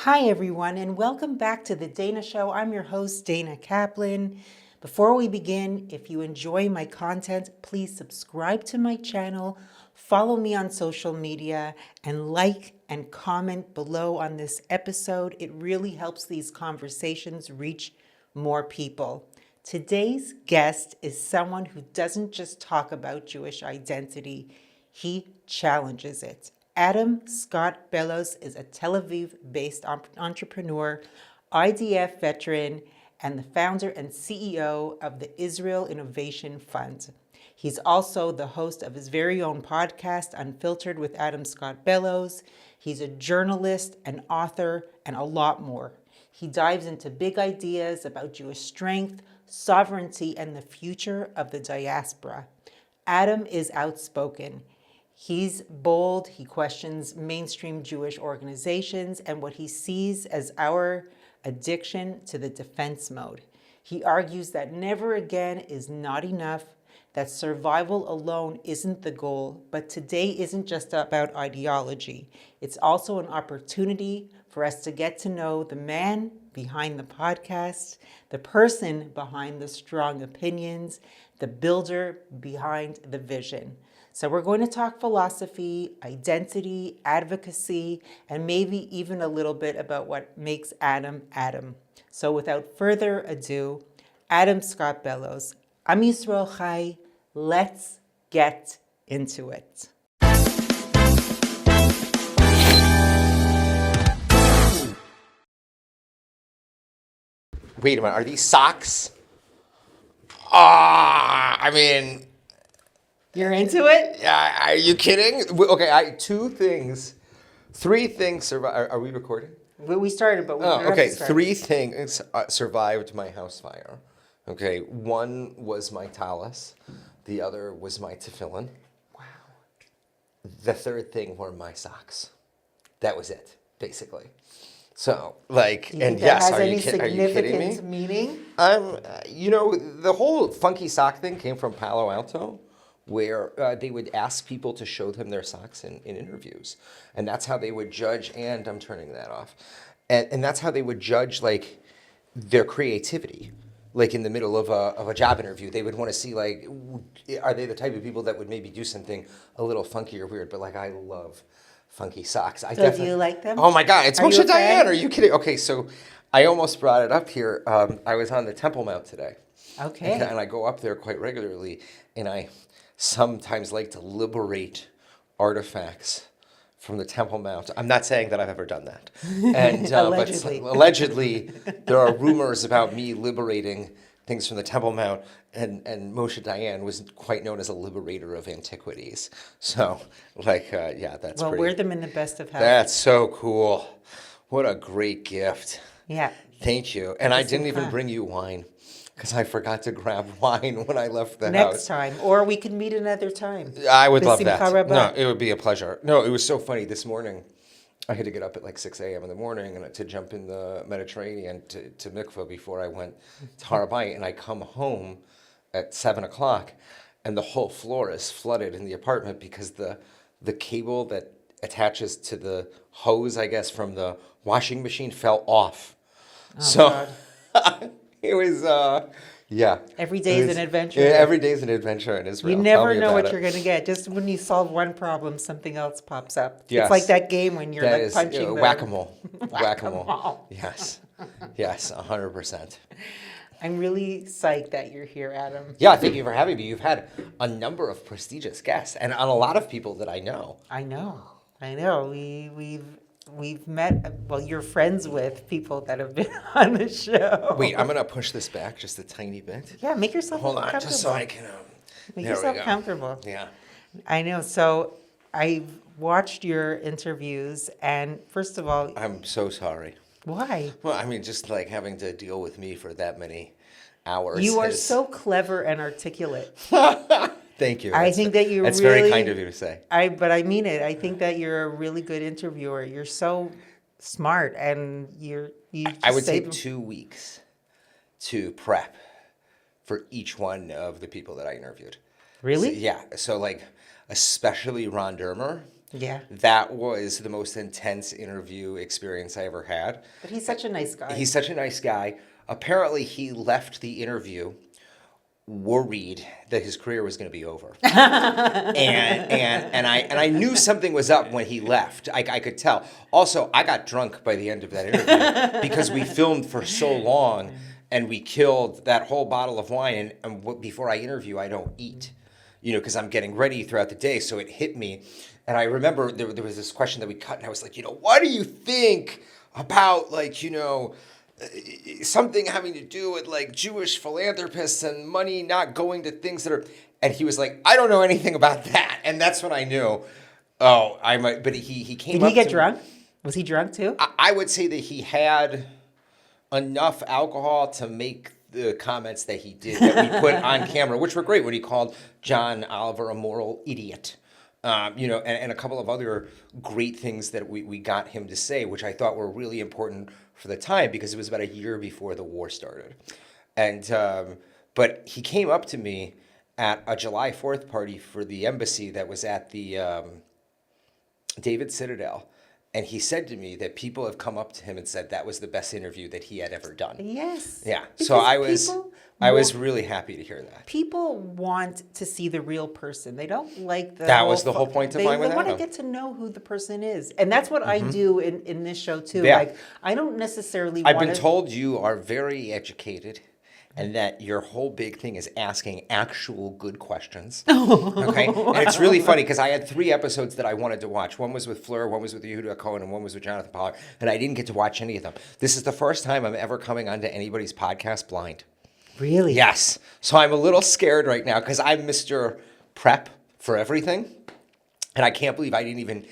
Hi, everyone, and welcome back to The Dana Show. I'm your host, Dana Kaplan. Before we begin, if you enjoy my content, please subscribe to my channel, follow me on social media, and like and comment below on this episode. It really helps these conversations reach more people. Today's guest is someone who doesn't just talk about Jewish identity, he challenges it. Adam Scott Bellos is a Tel Aviv-based entrepreneur, IDF veteran, and the founder and CEO of the Israel Innovation Fund. He's also the host of his very own podcast, Unfiltered with Adam Scott Bellos. He's a journalist, an author, and a lot more. He dives into big ideas about Jewish strength, sovereignty, and the future of the diaspora. Adam is outspoken. He's bold, he questions mainstream Jewish organizations and what he sees as our addiction to the defense mode. He argues that never again is not enough, that survival alone isn't the goal, but today isn't just about ideology. It's also an opportunity for us to get to know the man behind the podcast, the person behind the strong opinions, the builder behind the vision. So we're going to talk philosophy, identity, advocacy, and maybe even a little bit about what makes Adam Adam. So without further ado, Adam Scott Bellos, Am Yisrael Chai, let's get into it. Wait a minute, are these socks? I mean, You're into it? are you kidding? Okay, three things survived. Are we recording? We started, but we Oh, have okay. to start. Three things survived my house fire. Okay, one was my tallis, the other was my tefillin. Wow. The third thing were my socks. That was it, basically. So, like, Do you and think that yes, has are any you kidding me? significant meaning? The whole funky sock thing came from Palo Alto, where they would ask people to show them their socks in interviews. And that's how they would judge, and I'm turning that off. And that's how they would judge, like, their creativity. Like, in the middle of a job interview, they would want to see, like, are they the type of people that would maybe do something a little funky or weird? But, like, I love funky socks. So do you like them? Oh my God, it's Are you Moshe a fan? Dayan. Are you kidding? Okay, so I almost brought it up here. I was on the Temple Mount today. Okay. And I go up there quite regularly, and I sometimes like to liberate artifacts from the Temple Mount. I'm not saying that I've ever done that. And Allegedly. But allegedly, there are rumors about me liberating things from the Temple Mount, and Moshe Dayan was quite known as a liberator of antiquities. So, yeah, that's Well, pretty. wear them in the best of health. That's so cool. What a great gift. Yeah. Thank you. And I didn't even fun. bring you wine because I forgot to grab wine when I left the Next house. time, or we can meet another time. I would love B'simcha that. rabba. No, it would be a pleasure. No, it was so funny. This morning, I had to get up at like 6 a.m. in the morning and to jump in the Mediterranean to mikveh before I went to Har HaBayit. And I come home at 7 o'clock, and the whole floor is flooded in the apartment because the cable that attaches to the hose, I guess, from the washing machine fell off. Oh, So God. it was, yeah. Every day is an adventure. Yeah, every day is an adventure in Israel. You Tell never me know about what it. you're going to get. Just when you solve one problem, something else pops up. Yes. It's like that game when you're That like is, punching the whack-a-mole. Whack-a-mole. Whack-a-mole. Yes. Yes, 100%. I'm really psyched that you're here, Adam. Yeah, thank you for having me. You've had a number of prestigious guests and a lot of people that I know. I know. We've met. Well, you're friends with people that have been on the show. Wait, I'm going to push this back just a tiny bit. Yeah, make yourself Hold on, comfortable. just so I can... Make there we yourself go. comfortable. Yeah. I know. So I've watched your interviews, and first of all, I'm so sorry. why? Well, I mean, just like having to deal with me for that many hours. You are is- so clever and articulate. Thank you. I think that you That's really. very kind of you to say. But I mean it. I think that you're a really good interviewer. You're so smart, and you. I would say take 2 weeks to prep for each one of the people that I interviewed. Really? So, yeah. So, like, especially Ron Dermer, Yeah. That was the most intense interview experience I ever had. But he's such a nice guy. He's such a nice guy. Apparently, he left the interview worried that his career was going to be over. And I knew something was up when he left. I could tell. Also, I got drunk by the end of that interview because we filmed for so long and we killed that whole bottle of wine. And before I interview, I don't eat, because I'm getting ready throughout the day. So it hit me. And I remember there was this question that we cut, and I was like, what do you think about, something having to do with Jewish philanthropists and money not going to things that are, and he was like, I don't know anything about that. And that's when I knew, I might, but he came Did up he get to drunk? Was he drunk too? I would say that he had enough alcohol to make the comments that he did that we put on camera, which were great when he called John Oliver a moral idiot. And a couple of other great things that we got him to say, which I thought were really important for the time because it was about a year before the war started. And but he came up to me at a July 4th party for the embassy that was at the David Citadel. And he said to me that people have come up to him and said that was the best interview that he had ever done. Yes. Yeah. Because So I was really happy to hear that. People want to see the real person. They don't like the. That was the whole point of Wine with They want to Adam. get to know who the person is, and that's what I do in this show too. Yeah. Like I don't necessarily. I've been told you are very educated and that your whole big thing is asking actual good questions. Okay? And it's really funny because I had 3 episodes that I wanted to watch. One was with Fleur, one was with Yehuda Cohen, and one was with Jonathan Pollard, and I didn't get to watch any of them. This is the first time I'm ever coming onto anybody's podcast blind. Really? Yes. So I'm a little scared right now because I'm Mr. Prep for everything. And I can't believe I didn't even,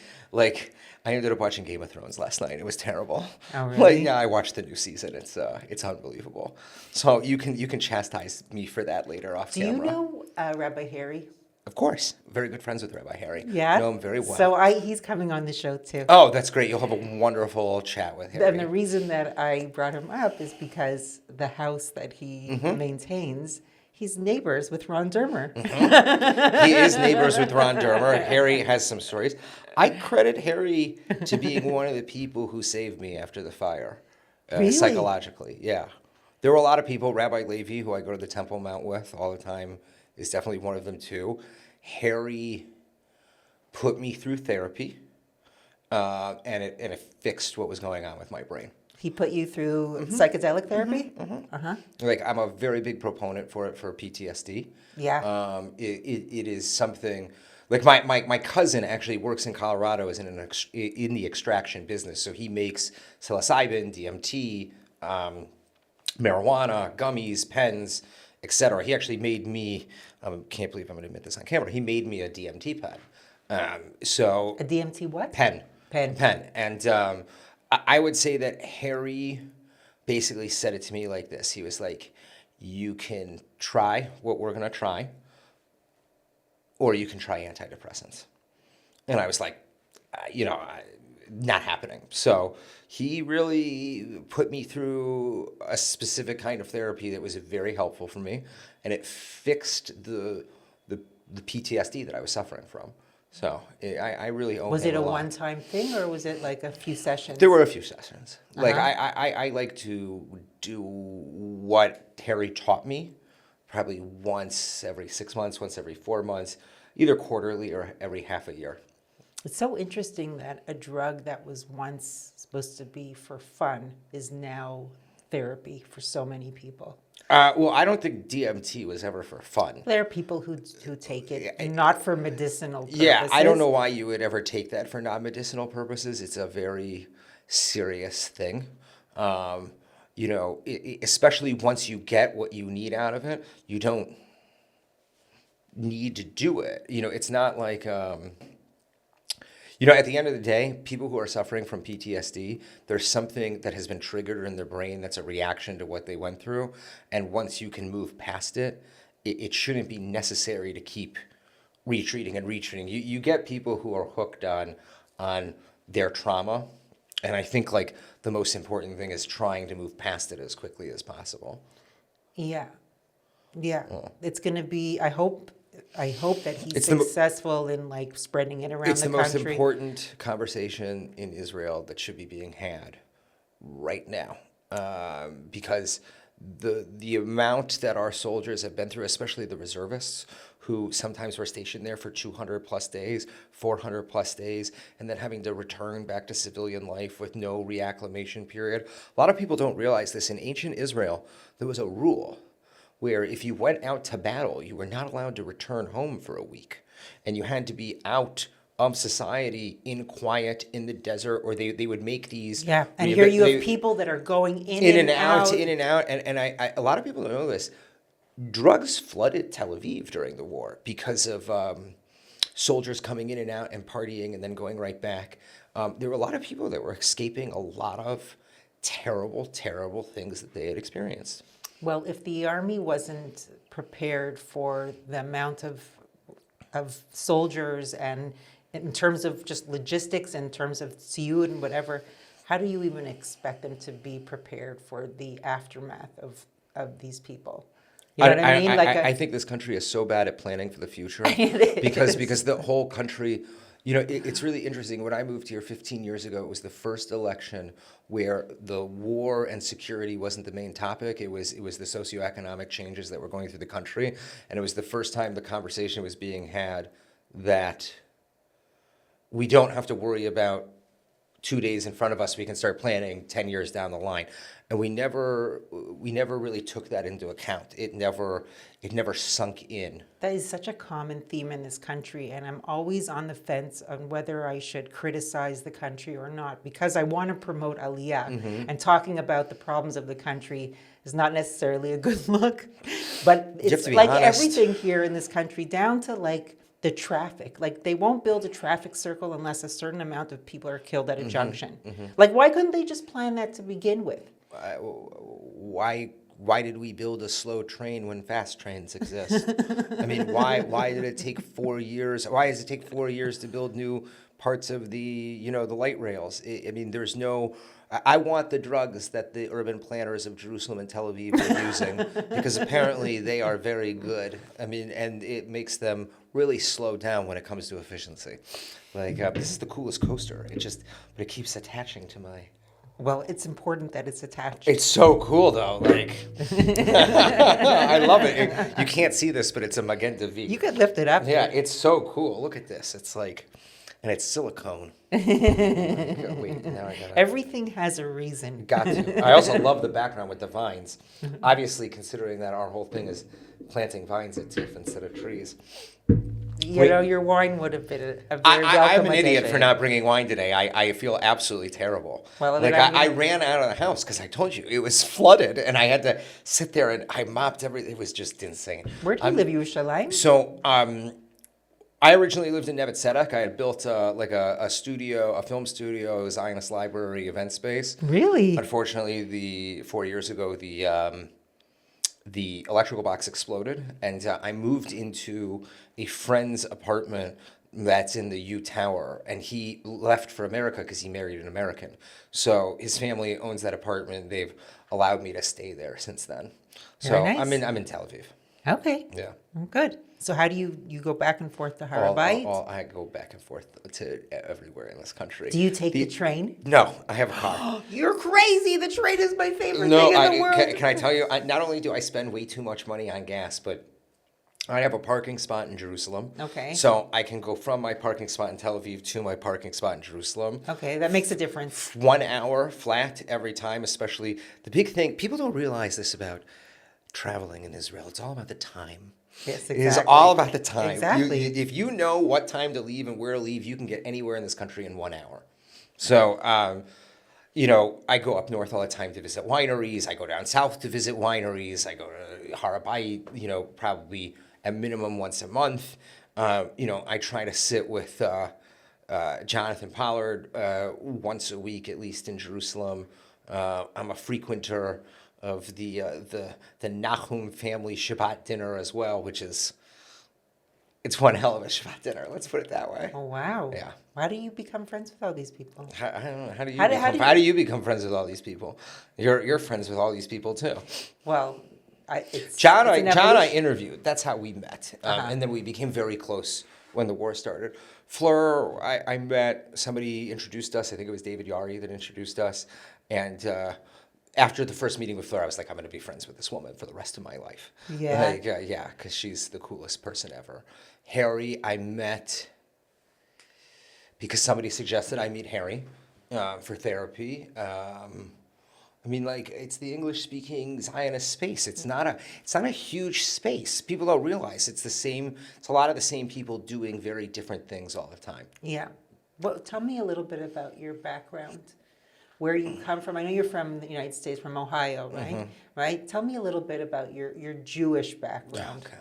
I ended up watching Game of Thrones last night. It was terrible. Oh, really? Yeah, I watched the new season. It's unbelievable. So you can chastise me for that later off Do camera. you know Rabbi Harry? Of course. Very good friends with Rabbi Harry. Yeah. Know him very well. So he's coming on the show too. Oh, that's great. You'll have a wonderful chat with Harry. And the reason that I brought him up is because the house that he maintains, he's neighbors with Ron Dermer. He is neighbors with Ron Dermer. Harry has some stories. I credit Harry to being one of the people who saved me after the fire, Really? psychologically. Yeah. There were a lot of people. Rabbi Levi, who I go to the Temple Mount with all the time, is definitely one of them too. Harry put me through therapy, and it fixed what was going on with my brain. He put you through psychedelic therapy? I'm a very big proponent for it for PTSD. Yeah. It is something my cousin actually works in Colorado as in the extraction business. So he makes psilocybin, DMT, marijuana, gummies, pens, etc. He actually made me. Can't believe I'm going to admit this on camera. He made me a DMT pen. A DMT what? Pen. Pen. And I would say that Harry basically said it to me like this. He was like, you can try what we're going to try, or you can try antidepressants. And I was like, not happening. So he really put me through a specific kind of therapy that was very helpful for me, and it fixed the PTSD that I was suffering from. So I really owe Was him it a lot. one-time thing, or was it like a few sessions? There were a few sessions. I like to do what Harry taught me, probably once every 6 months, once every 4 months, either quarterly or every half a year. It's so interesting that a drug that was once supposed to be for fun is now therapy for so many people. Well, I don't think DMT was ever for fun. There are people who take it not for medicinal purposes. Yeah, I don't know why you would ever take that for non-medicinal purposes. It's a very serious thing. Especially once you get what you need out of it, you don't need to do it. It's not like... at the end of the day, people who are suffering from PTSD, there's something that has been triggered in their brain that's a reaction to what they went through. And once you can move past it, it shouldn't be necessary to keep retreating and retreating. You get people who are hooked on their trauma. And I think the most important thing is trying to move past it as quickly as possible. Yeah. It's going to be, I hope I hope that he's It's the mo- successful in like spreading it around It's the the most country. important conversation in Israel that should be being had right now, because the amount that our soldiers have been through, especially the reservists, who sometimes were stationed there for 200 plus days, 400 plus days, and then having to return back to civilian life with no reacclimation period. A lot of people don't realize this. In ancient Israel, there was a rule where if you went out to battle, you were not allowed to return home for a week. And you had to be out of society in quiet in the desert, or they would make these. Yeah, and here you have people that are going in and out. In and out. And a lot of people don't know this. Drugs flooded Tel Aviv during the war because of soldiers coming in and out and partying and then going right back. There were a lot of people that were escaping a lot of terrible, terrible things that they had experienced. Well, if the army wasn't prepared for the amount of soldiers and in terms of just logistics, in terms of tziyud and whatever, how do you even expect them to be prepared for the aftermath of these people? You know what I mean? I think this country is so bad at planning for the future because the whole country, it's really interesting. When I moved here 15 years ago, it was the first election where the war and security wasn't the main topic. It was the socioeconomic changes that were going through the country, and it was the first time the conversation was being had that we don't have to worry about 2 days in front of us. We can start planning 10 years down the line. And we never really took that into account. It never sunk in. That is such a common theme in this country, and I'm always on the fence on whether I should criticize the country or not, because I want to promote Aliyah, and talking about the problems of the country is not necessarily a good look. But it's like honest. Everything here in this country, down to like the traffic. Like, they won't build a traffic circle unless a certain amount of people are killed at a junction. Like, why couldn't they just plan that to begin with? Why did we build a slow train when fast trains exist? I mean, why did it take 4 years? Why does it take 4 years to build new parts of the the light rails? I mean, there's no. I want the drugs that the urban planners of Jerusalem and Tel Aviv are using, because apparently they are very good. I mean, and it makes them really slow down when it comes to efficiency. Like, this is the coolest coaster. But it keeps attaching to my. Well, it's important that it's attached. It's so cool, though. Like, I love it. You can't see this, but it's a Magenta V. You could lift it up. Yeah, it's so cool. Look at this. It's like, and it's silicone. Wait, now I gotta. Everything has a reason. Got to. I also love the background with the vines. Obviously, considering that our whole thing is planting vines at TIFF instead of trees. Your wine would have been a very welcome I'm an idiot for not bringing wine today. I feel absolutely terrible. Well, like, I ran out of the house because I told you it was flooded, and I had to sit there and I mopped everything. It was just insane. Where do you live, Yerushalayim? So, I originally lived in Neve Tzedek. I had built a studio, a film studio, a Zionist library, event space. Really? Unfortunately, 4 years ago, the electrical box exploded, and I moved into a friend's apartment that's in the U Tower, and he left for America because he married an American. So his family owns that apartment. They've allowed me to stay there since then. So Very nice. I'm in Tel Aviv. Okay. Yeah. Good. So how do you go back and forth to Harabait? I go back and forth to everywhere in this country. Do you take the train? No, I have a car. You're crazy. The train is my favorite thing in the world. Can I tell you, not only do I spend way too much money on gas, but I have a parking spot in Jerusalem. Okay. So I can go from my parking spot in Tel Aviv to my parking spot in Jerusalem. Okay, that makes a difference. 1 hour flat every time, especially the big thing. People don't realize this about traveling in Israel. It's all about the time. Yes, exactly. It is all about the time. Exactly. If you know what time to leave and where to leave, you can get anywhere in this country in 1 hour. So, I go up north all the time to visit wineries. I go down south to visit wineries. I go to Harabait, probably at minimum once a month. I try to sit with Jonathan Pollard once a week, at least in Jerusalem. I'm a frequenter of the Nahum family Shabbat dinner as well, it's one hell of a Shabbat dinner. Let's put it that way. Oh, wow. Yeah. How do you become friends with all these people? I don't know. How do you become friends with all these people? You're friends with all these people too. Well, John it's an and I evolution. interviewed. That's how we met. And then we became very close when the war started. Fleur, I met, somebody introduced us. I think it was David Yari that introduced us. And after the first meeting with Fleur, I was like, I'm going to be friends with this woman for the rest of my life. Yeah. Like, yeah, because she's the coolest person ever. Harry, I met because somebody suggested I meet Harry for therapy. I mean, like, it's the English-speaking Zionist space. It's not a huge space. People don't realize it's a lot of the same people doing very different things all the time. Yeah. Well, tell me a little bit about your background, where you come from. I know you're from the United States, from Ohio, right? Right? Tell me a little bit about your Jewish background. Oh, God.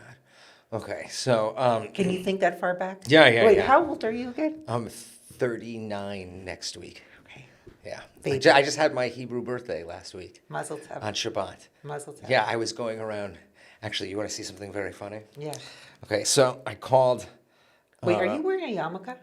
Okay, so... Can you think that far back? Yeah. Wait, how old are you again? I'm 39 next week. Okay. Yeah. Baby. I just had my Hebrew birthday last week Mazel tov. on Shabbat. Mazel tov. Yeah, I was going around. Actually, you want to see something very funny? Yeah. Okay, so I called... Wait, are you wearing a yarmulke?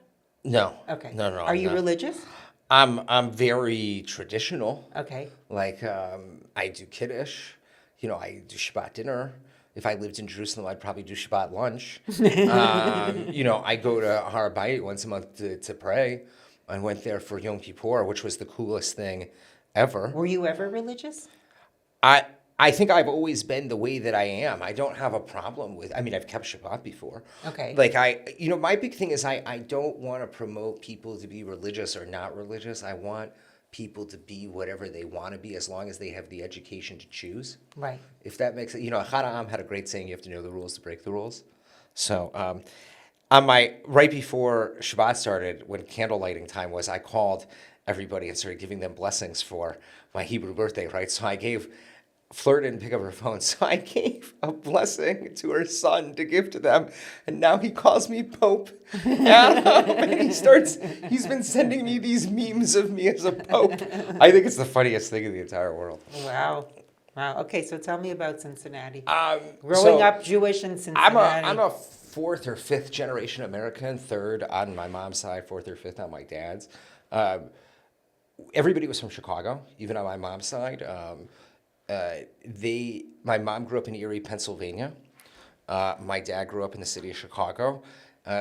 No. Okay. No. Are you religious? I'm very traditional. Okay. Like, I do Kiddush. You know, I do Shabbat dinner. If I lived in Jerusalem, I'd probably do Shabbat lunch. You know, I go to Har Bayit once a month to pray. I went there for Yom Kippur, which was the coolest thing ever. Were you ever religious? I think I've always been the way that I am. I don't have a problem with, I mean, I've kept Shabbat before. Okay. Like my big thing is I don't want to promote people to be religious or not religious. I want people to be whatever they want to be as long as they have the education to choose. Right. If that makes it, you know, Ahad Ha'am had a great saying, you have to know the rules to break the rules. So on right before Shabbat started, when candle lighting time was, I called everybody and started giving them blessings for my Hebrew birthday, right? So Fleur didn't pick up her phone, so I gave a blessing to her son to give to them, and now he calls me Pope Adam, and he's been sending me these memes of me as a Pope. I think it's the funniest thing in the entire world. Wow. Okay, so tell me about Cincinnati. So Growing up Jewish in Cincinnati. I'm a fourth or fifth generation American, third on my mom's side, fourth or fifth on my dad's. Everybody was from Chicago, even on my mom's side. My mom grew up in Erie, Pennsylvania. My dad grew up in the city of Chicago.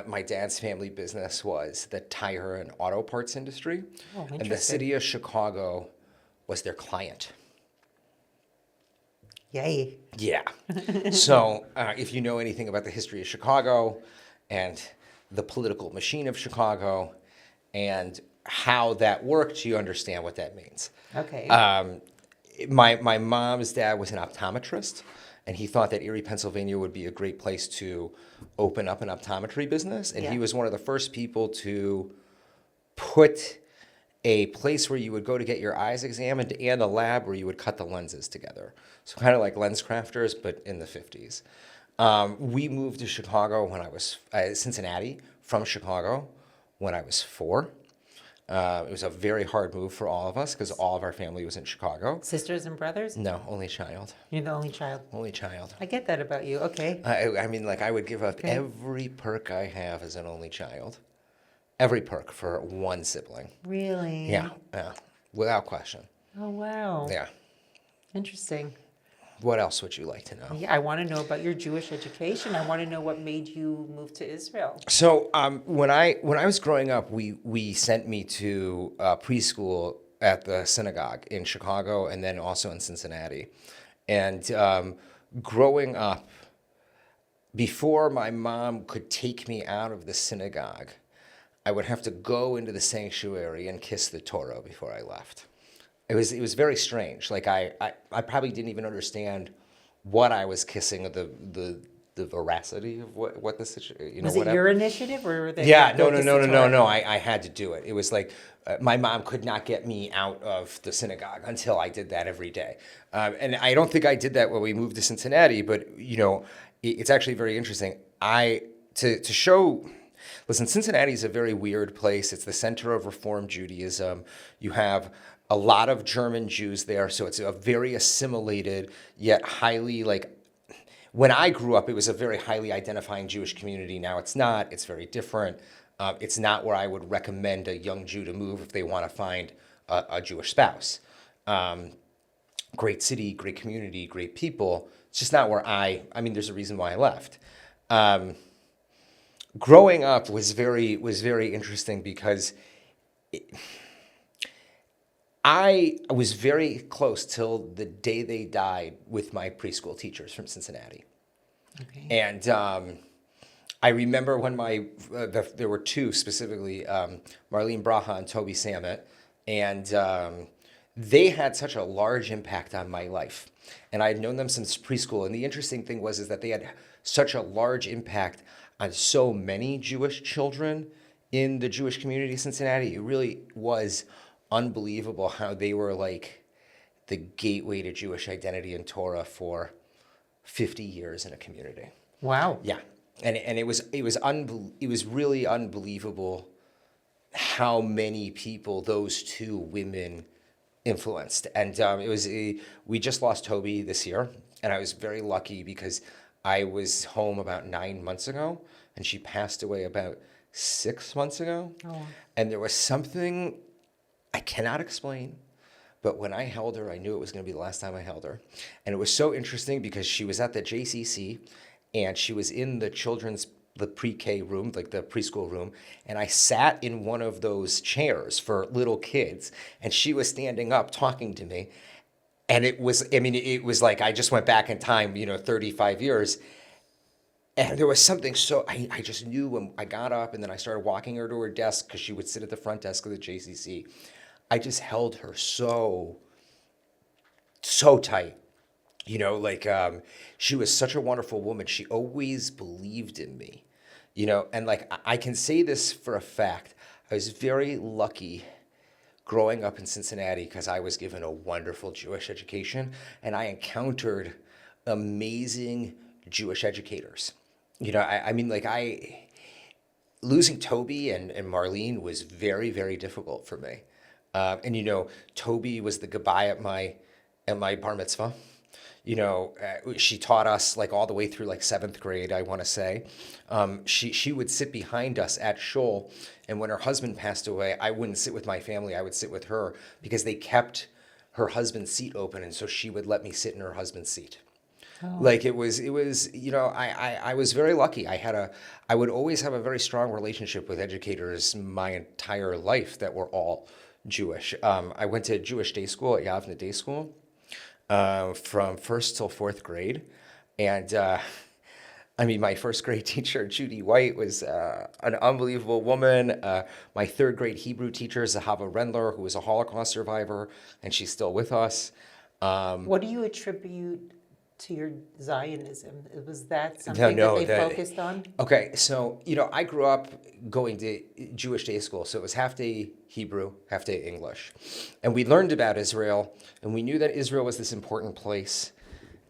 My dad's family business was the tire and auto parts industry. Oh, interesting. And the city of Chicago was their client. Yay. Yeah. So if you know anything about the history of Chicago and the political machine of Chicago and how that worked, you understand what that means. Okay. My mom's dad was an optometrist, and he thought that Erie, Pennsylvania would be a great place to open up an optometry business. And he Yeah. was one of the first people to put a place where you would go to get your eyes examined and a lab where you would cut the lenses together. So kind of like lens crafters, but in the 50s. We moved to Chicago when I was, Cincinnati, from Chicago when I was 4. It was a very hard move for all of us because all of our family was in Chicago. Sisters and brothers? No, only child. You're the only child. Only child. I get that about you. Okay. I mean, like, I would give up every perk I have as an only child. Every perk for one sibling. Really? Yeah, without question. Oh, wow. Yeah. Interesting. What else would you like to know? Yeah, I want to know about your Jewish education. I want to know what made you move to Israel. So when I was growing up, we sent me to preschool at the synagogue in Chicago and then also in Cincinnati. And growing up, before my mom could take me out of the synagogue, I would have to go into the sanctuary and kiss the Torah before I left. It was very strange. Like I probably didn't even understand what I was kissing, the veracity of what the situation. Was it your initiative or were they? Yeah, no. I had to do it. It was like my mom could not get me out of the synagogue until I did that every day. And I don't think I did that when we moved to Cincinnati, but you know, it's actually very interesting. To show. Listen, Cincinnati is a very weird place. It's the center of Reform Judaism. You have a lot of German Jews there, so it's a very assimilated, yet highly, like, when I grew up, it was a very highly identifying Jewish community. Now it's not. It's very different. It's not where I would recommend a young Jew to move if they want to find a Jewish spouse. Great city, great community, great people. it's just not where I mean, there's a reason why I left. Growing up was very interesting because I was very close till the day they died with my preschool teachers from Cincinnati. Okay. And I remember when there were two specifically, Marlene Braha and Toby Samet, and they had such a large impact on my life. And I had known them since preschool. And the interesting thing is that they had such a large impact on so many Jewish children in the Jewish community of Cincinnati. It really was unbelievable how they were like the gateway to Jewish identity and Torah for 50 years in a community. Wow. Yeah, and it was really unbelievable how many people those two women influenced. And we just lost Toby this year, and I was very lucky because I was home about 9 months ago, and she passed away about 6 months ago. Oh. And there was something I cannot explain, but when I held her, I knew it was going to be the last time I held her. And it was so interesting because she was at the JCC, and she was in the pre-K room, like the preschool room, and I sat in one of those chairs for little kids, and she was standing up talking to me. And it was like I just went back in time, 35 years. And there was something I just knew when I got up and then I started walking her to her desk because she would sit at the front desk of the JCC. I just held her so tight. She was such a wonderful woman. She always believed in me, and like I can say this for a fact. I was very lucky growing up in Cincinnati because I was given a wonderful Jewish education and I encountered amazing Jewish educators. Losing Toby and Marlene was very, very difficult for me. Toby was the gabbai at my bar mitzvah. She taught us like all the way through like 7th grade, I want to say. She would sit behind us at shul, and when her husband passed away, I wouldn't sit with my family. I would sit with her because they kept her husband's seat open, and so she would let me sit in her husband's seat. Oh. Like it was, I was very lucky. I would always have a very strong relationship with educators my entire life that were all Jewish. I went to Jewish day school at Yavne Day School from 1st till 4th grade. And my 1st grade teacher, Judy White, was an unbelievable woman. My 3rd grade Hebrew teacher, Zahava Rendler, who was a Holocaust survivor, and she's still with us. What do you attribute to your Zionism? Was that something that they focused on? Okay, so, I grew up going to Jewish day school, so it was half day Hebrew, half day English. And we learned about Israel, and we knew that Israel was this important place.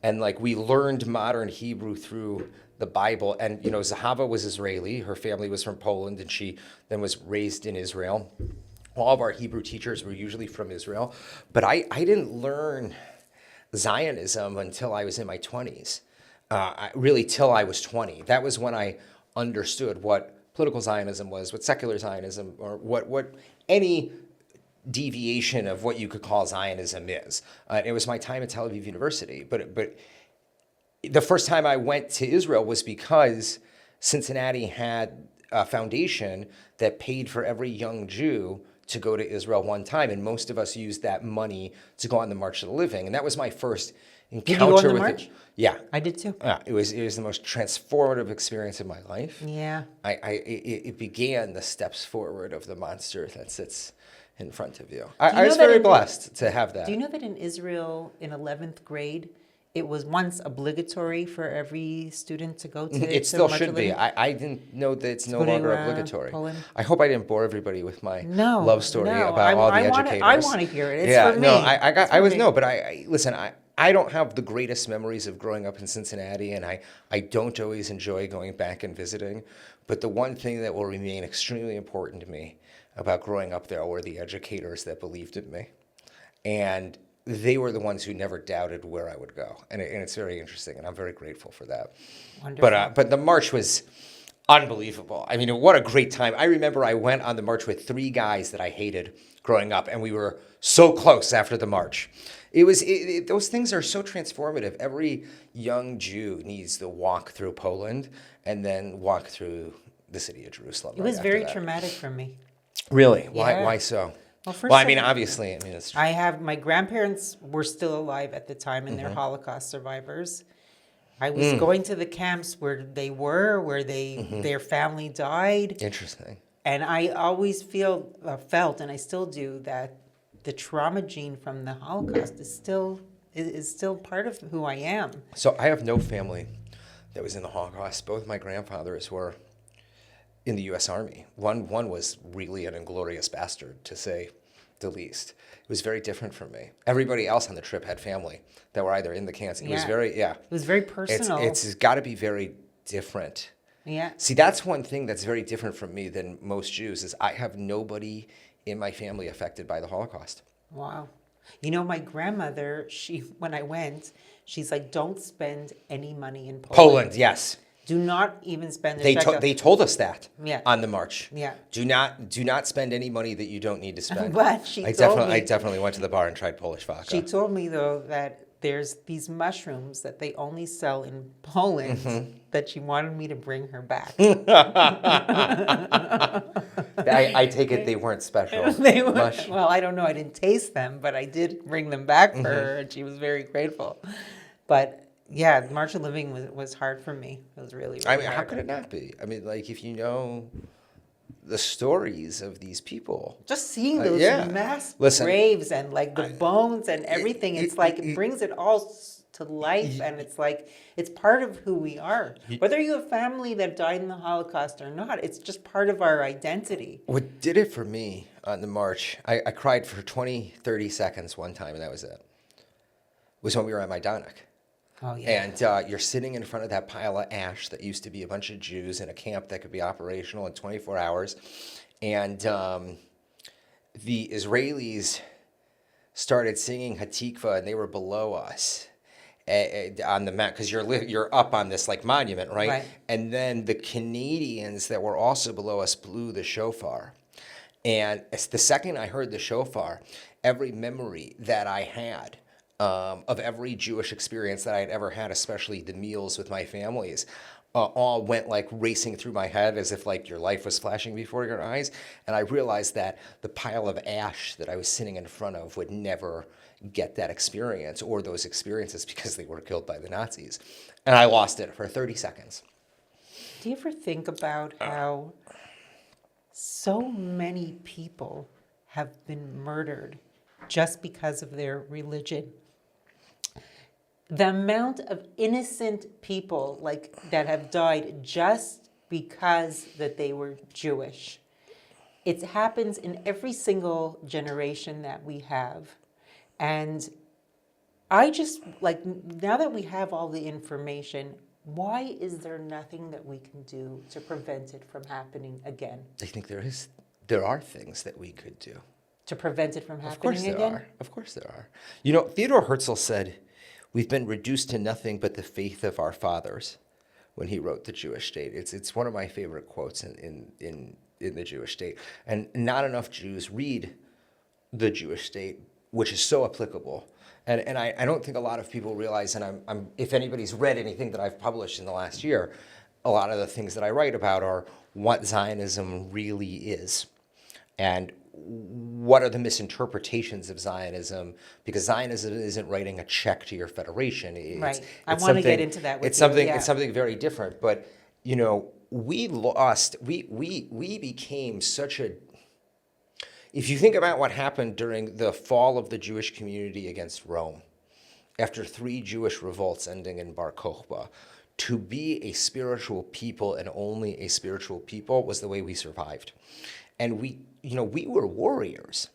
And we learned modern Hebrew through the Bible. And, Zahava was Israeli, her family was from Poland, and she then was raised in Israel. All of our Hebrew teachers were usually from Israel. But I didn't learn Zionism until I was in my 20s, really till I was 20. That was when I understood what political Zionism was, what secular Zionism, or what any deviation of what you could call Zionism is. It was my time at Tel Aviv University. But the first time I went to Israel was because Cincinnati had a foundation that paid for every young Jew to go to Israel one time, and most of us used that money to go on the March of the Living, and that was my first encounter. Did you go on the with march? it. Yeah, I did too. It was the most transformative experience of my life. Yeah, it began the steps forward of the monster that sits in front of you. I was very blessed to have that. Do you know that in Israel, in 11th grade, it was once obligatory for every student to go to it still should be. I didn't know that it's no longer obligatory. Poland. I hope I didn't bore everybody with my love story about all the educators. I want to hear it. It's for me. Listen, I don't have the greatest memories of growing up in Cincinnati, and I don't always enjoy going back and visiting. But the one thing that will remain extremely important to me about growing up there were the educators that believed in me. And they were the ones who never doubted where I would go. And it's very interesting, and I'm very grateful for that. Wonderful. But the march was, Unbelievable. I mean, what a great time. I remember I went on the march with 3 guys that I hated growing up, and we were so close after the march. Those things are so transformative. Every young Jew needs to walk through Poland and then walk through the city of Jerusalem. It was very traumatic for me. Really? Yeah. Why so? Well, first Well, I mean, obviously, it's my grandparents were still alive at the time, and they're Holocaust survivors. I was going to the camps where their family died, interesting. and I always felt, and I still do, that the trauma gene from the Holocaust is still part of who I am. So I have no family that was in the Holocaust. Both my grandfathers were in the U.S. Army. One was really an inglorious bastard, to say the least. It was very different from me. Everybody else on the trip had family that were either in the camps. It was It was very personal. It's got to be very different. Yeah. See, that's one thing that's very different from me than most Jews is I have nobody in my family affected by the Holocaust. Wow. You know, my grandmother, when I went, she's like, don't spend any money in Poland. Poland, yes. Do not even spend a shekel. They told us that Yeah. on the march. Yeah. Do not spend any money that you don't need to spend. But I definitely went to the bar and tried Polish vodka. She told me, though, that there's these mushrooms that they only sell in Poland that she wanted me to bring her back. I take it they weren't special. Well, I don't know. I didn't taste them, but I did bring them back for her, and she was very grateful. But yeah, March of Living was hard for me. It was really, really I mean, hard. how could it not be? I mean, like, if you know the stories of these people. Just seeing those mass graves and like the bones and everything, it brings it all to life, and it's like, it's part of who we are. Whether you have family that died in the Holocaust or not, it's just part of our identity. What did it for me on the march, I cried for 20, 30 seconds one time, and that was it, was when we were at Majdanek. Oh, yeah. And you're sitting in front of that pile of ash that used to be a bunch of Jews in a camp that could be operational in 24 hours. And the Israelis started singing Hatikva, and they were below us on the map, because you're up on this like monument, right? And then the Canadians that were also below us blew the shofar. And the second I heard the shofar, every memory that I had of every Jewish experience that I had ever had, especially the meals with my families, all went like racing through my head as if like your life was flashing before your eyes. And I realized that the pile of ash that I was sitting in front of would never get that experience or those experiences because they were killed by the Nazis. And I lost it for 30 seconds. Do you ever think about how so many people have been murdered just because of their religion? The amount of innocent people that have died just because that they were Jewish. It happens in every single generation that we have. And I just, now that we have all the information, why is there nothing that we can do to prevent it from happening again? I think there are things that we could do. To prevent it from happening again? Of course there are. You know, Theodore Herzl said, "We've been reduced to nothing but the faith of our fathers," when he wrote The Jewish State. It's one of my favorite quotes in The Jewish State. And not enough Jews read The Jewish State, which is so applicable. And I don't think a lot of people realize, and I'm if anybody's read anything that I've published in the last year, a lot of the things that I write about are what Zionism really is. And what are the misinterpretations of Zionism? Because Zionism isn't writing a check to your federation. I want to get into that with you. Yeah. It's something very different. But, you know, we became such a... If you think about what happened during the fall of the Jewish community against Rome, after 3 Jewish revolts ending in Bar Kokhba, to be a spiritual people and only a spiritual people was the way we survived. And we were warriors,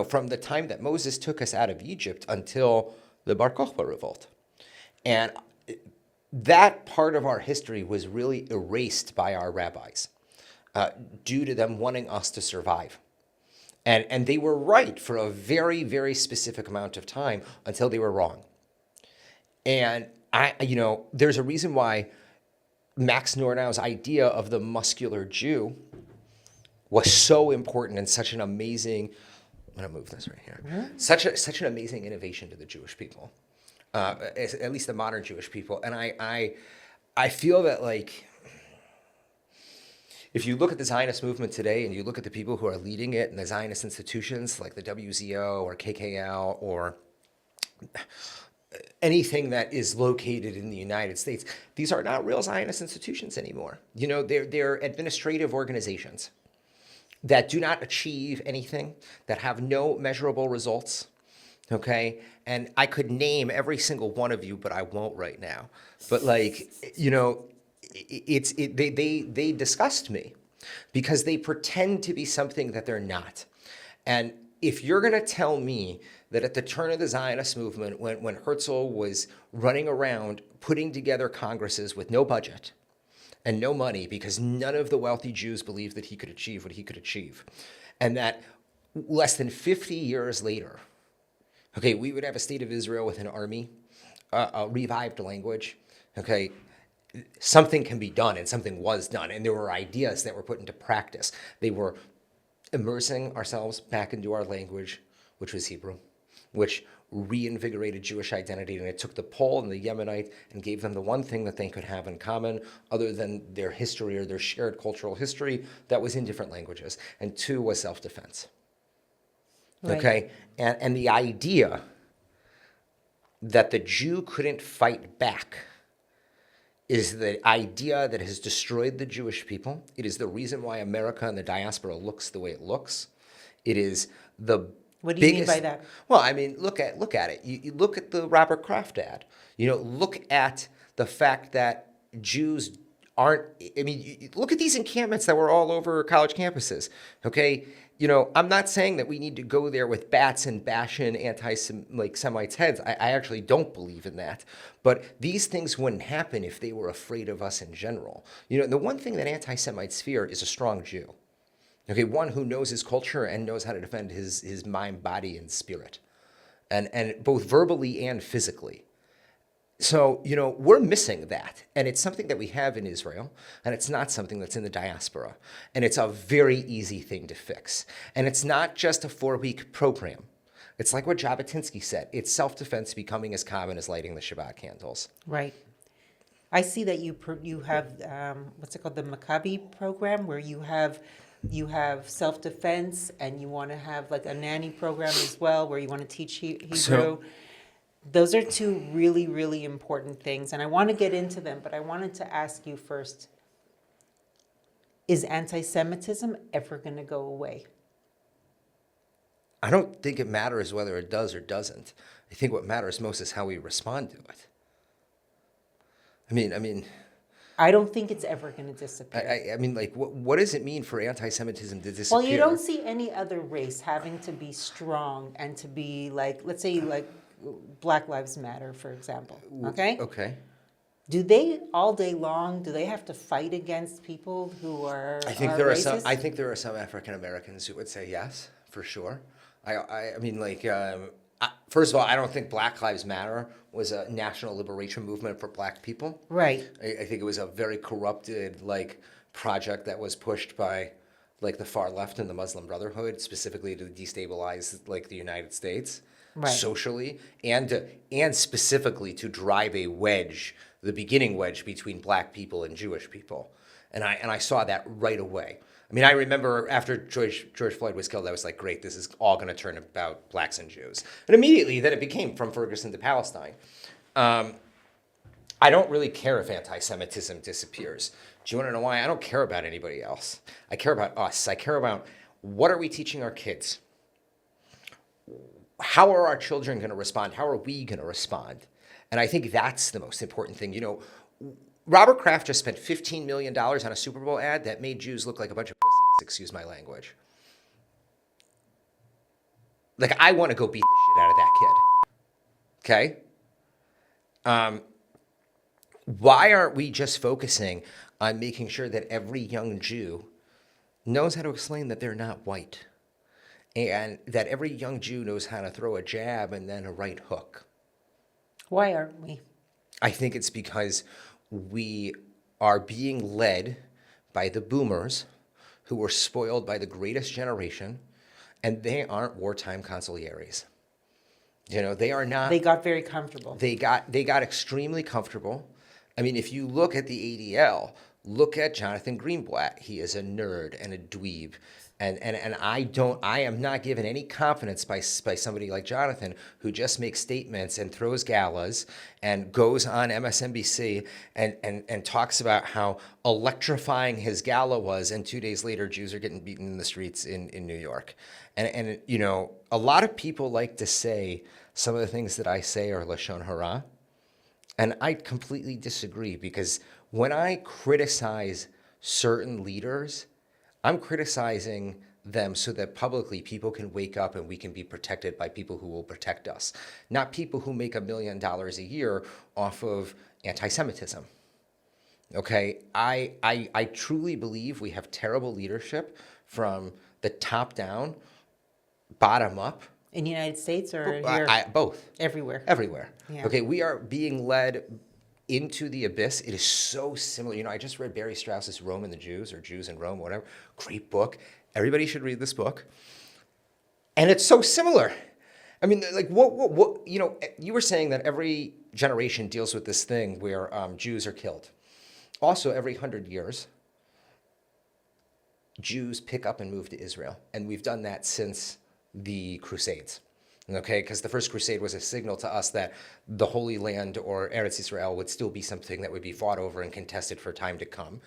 from the time that Moses took us out of Egypt until the Bar Kokhba revolt. And that part of our history was really erased by our rabbis due to them wanting us to survive. And they were right for a very, very specific amount of time until they were wrong. And there's a reason why Max Nordau's idea of the muscular Jew was so important and such an amazing, I'm going to move this right here, such an amazing innovation to the Jewish people, at least the modern Jewish people. And I feel that, like, if you look at the Zionist movement today and you look at the people who are leading it in the Zionist institutions like the WZO or KKL or anything that is located in the United States, these are not real Zionist institutions anymore. You know, they're administrative organizations that do not achieve anything, that have no measurable results, okay? And I could name every single one of you, but I won't right now. But, like, you know, they disgust me because they pretend to be something that they're not. And if you're going to tell me that at the turn of the Zionist movement, when Herzl was running around putting together congresses with no budget and no money because none of the wealthy Jews believed that he could achieve what he could achieve, and that less than 50 years later, okay, we would have a state of Israel with an army, a revived language, okay, something can be done, and something was done, and there were ideas that were put into practice. They were immersing ourselves back into our language, which was Hebrew, which reinvigorated Jewish identity, and it took the Pole and the Yemenite and gave them the one thing that they could have in common other than their history or their shared cultural history that was in different languages. And two was self-defense. Right. Okay? And the idea that the Jew couldn't fight back is the idea that has destroyed the Jewish people. It is the reason why America and the diaspora looks the way it looks. It is the What do you mean by that? Well, I mean, look at it. You look at the Robert Kraft ad. You know, look at the fact that Jews aren't. I mean, look at these encampments that were all over college campuses. Okay, you know, I'm not saying that we need to go there with bats and bash in Semites' heads. I actually don't believe in that. But these things wouldn't happen if they were afraid of us in general. You know, the one thing that anti-Semites fear is a strong Jew. Okay, one who knows his culture and knows how to defend his mind, body, and spirit, and both verbally and physically. So, you know, we're missing that. And it's something that we have in Israel, and it's not something that's in the diaspora. And it's a very easy thing to fix. And it's not just a 4-week program. It's like what Jabotinsky said. It's self-defense becoming as common as lighting the Shabbat candles. Right. I see that you have, what's it called, the Maccabi program, where you have self-defense, and you want to have like a nanny program as well, where you want to teach Hebrew. Those are two really, really important things, and I want to get into them, but I wanted to ask you first, is anti-Semitism ever going to go away? I don't think it matters whether it does or doesn't. I think what matters most is how we respond to it. I mean, I don't think it's ever going to disappear. I mean, like, what does it mean for anti-Semitism to disappear? Well, you don't see any other race having to be strong and to be like, let's say, like Black Lives Matter, for example. Okay? Okay. Do they all day long? Do they have to fight against people who are? I think there are some African Americans who would say yes, for sure. I mean, like, first of all, I don't think Black Lives Matter was a national liberation movement for Black people. Right. I think it was a very corrupted, like, project that was pushed by, like, the far left and the Muslim Brotherhood, specifically to destabilize, like, the United States. Right. Socially, and specifically to drive a wedge, the beginning wedge between Black people and Jewish people, and I saw that right away. I mean, I remember after George Floyd was killed, I was like, great, this is all going to turn about Blacks and Jews, and immediately then it became from Ferguson to Palestine. I don't really care if anti-Semitism disappears. Do you want to know why? I don't care about anybody else. I care about us. I care about what are we teaching our kids. How are our children going to respond? How are we going to respond? And I think that's the most important thing. You know, Robert Kraft just spent $15 million on a Super Bowl ad that made Jews look like a bunch of pussies, excuse my language. Like, I want to go beat the shit out of that kid. Okay? Why aren't we just focusing on making sure that every young Jew knows how to explain that they're not white? And that every young Jew knows how to throw a jab and then a right hook. Why aren't we? I think it's because we are being led by the boomers who were spoiled by the greatest generation, and they aren't wartime consiglieres. They are not. They got very comfortable. They got extremely comfortable. I mean, if you look at the ADL, look at Jonathan Greenblatt. He is a nerd and a dweeb. And I am not given any confidence by somebody like Jonathan, who just makes statements and throws galas and goes on MSNBC and talks about how electrifying his gala was, and 2 days later Jews are getting beaten in the streets in New York. And a lot of people like to say some of the things that I say are Lashon Hara, and I completely disagree, because when I criticize certain leaders, I'm criticizing them so that publicly people can wake up and we can be protected by people who will protect us, not people who make $1 million a year off of anti-Semitism. Okay, I truly believe we have terrible leadership from the top down, bottom up. In the United States or here? Both. Everywhere. Everywhere. Yeah. Okay, we are being led into the abyss. It is so similar. I just read Barry Strauss's Rome and the Jews, or Jews in Rome, whatever. Great book. Everybody should read this book. And it's so similar. I mean, like, what you were saying that every generation deals with this thing where Jews are killed. Also, every 100 years, Jews pick up and move to Israel. And we've done that since the Crusades. Okay, because the first crusade was a signal to us that the Holy Land, or Eretz Israel, would still be something that would be fought over and contested for time to come.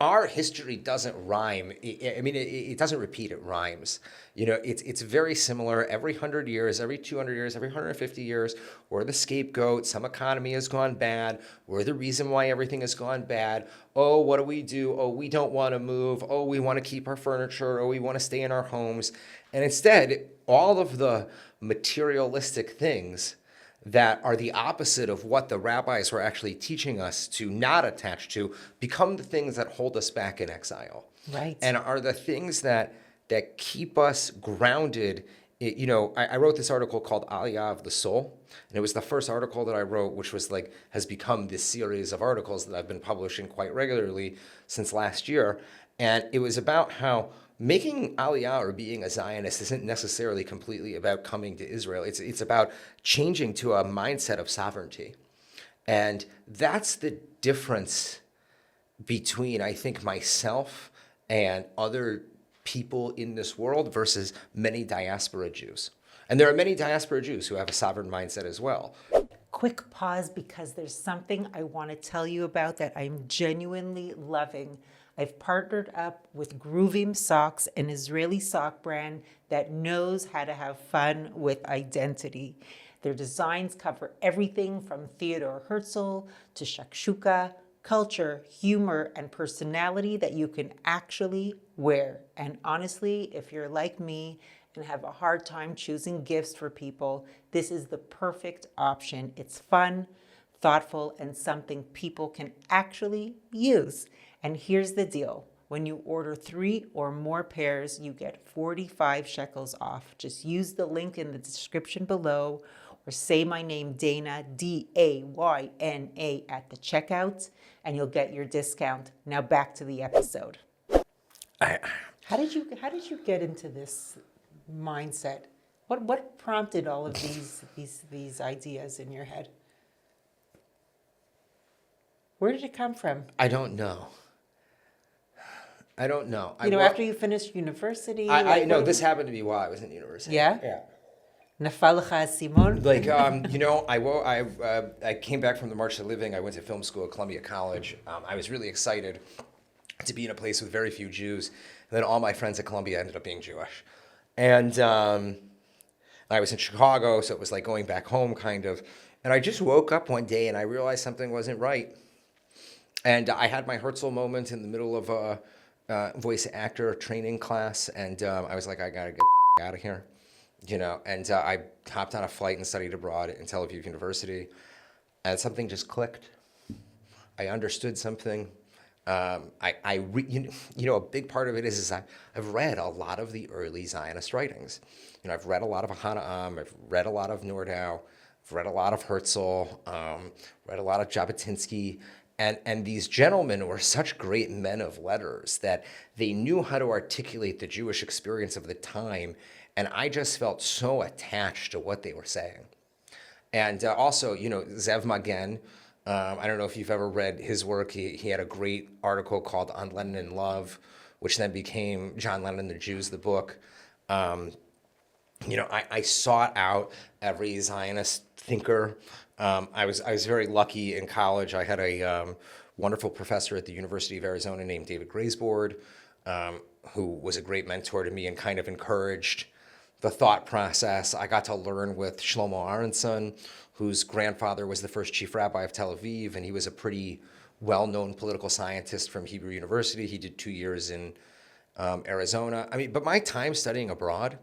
Our history doesn't rhyme. It doesn't repeat, it rhymes. It's very similar. Every 100 years, every 200 years, every 150 years, we're the scapegoat. Some economy has gone bad. We're the reason why everything has gone bad. Oh, what do we do? Oh, we don't want to move. Oh, we want to keep our furniture. Oh, we want to stay in our homes. And instead, all of the materialistic things that are the opposite of what the rabbis were actually teaching us to not attach to become the things that hold us back in exile. Right. And are the things that keep us grounded. I wrote this article called Aliyah of the Soul, and it was the first article that I wrote, which was has become this series of articles that I've been publishing quite regularly since last year. And it was about how making Aliyah, or being a Zionist, isn't necessarily completely about coming to Israel. It's about changing to a mindset of sovereignty. And that's the difference between, I think, myself and other people in this world versus many diaspora Jews. And there are many diaspora Jews who have a sovereign mindset as well. Quick pause, because there's something I want to tell you about that I'm genuinely loving. I've partnered up with Groovim Socks, an Israeli sock brand that knows how to have fun with identity. Their designs cover everything from Theodore Herzl to shakshuka, culture, humor, and personality that you can actually wear. And honestly, if you're like me and have a hard time choosing gifts for people, this is the perfect option. It's fun, thoughtful, and something people can actually use. And here's the deal. When you order 3 or more pairs, you get 45 shekels off. Just use the link in the description below, or say my name, Dana, Dayna, at the checkout, and you'll get your discount. Now back to the episode. How did you get into this mindset? What prompted all of these ideas in your head? Where did it come from? I don't know. After you finished university? I know this happened to me while I was in university. Yeah? Yeah. Nafal lecha Simon? I came back from the March to Living. I went to film school at Columbia College. I was really excited to be in a place with very few Jews. And then all my friends at Columbia ended up being Jewish. And I was in Chicago, so it was like going back home, kind of. And I just woke up one day and I realized something wasn't right. And I had my Herzl moment in the middle of a voice actor training class. And I was like, I got to get out of here. And I hopped on a flight and studied abroad in Tel Aviv University, and something just clicked. I understood something. A big part of it is I've read a lot of the early Zionist writings. I've read a lot of Hannah I've read a lot of Nordau. I've read a lot of Herzl, read a lot of Jabotinsky, and these gentlemen were such great men of letters that they knew how to articulate the Jewish experience of the time, and I just felt so attached to what they were saying. And also, Zev Magen, I don't know if you've ever read his work. He had a great article called On Lenin and Love, which then became John Lennon and the Jews, the book. I sought out every Zionist thinker. I was very lucky in college. I had a wonderful professor at the University of Arizona named David Graysboard, who was a great mentor to me and kind of encouraged the thought process. I got to learn with Shlomo Aronson, whose grandfather was the first chief rabbi of Tel Aviv, and he was a pretty well-known political scientist from Hebrew University. He did 2 years in Arizona. But my time studying abroad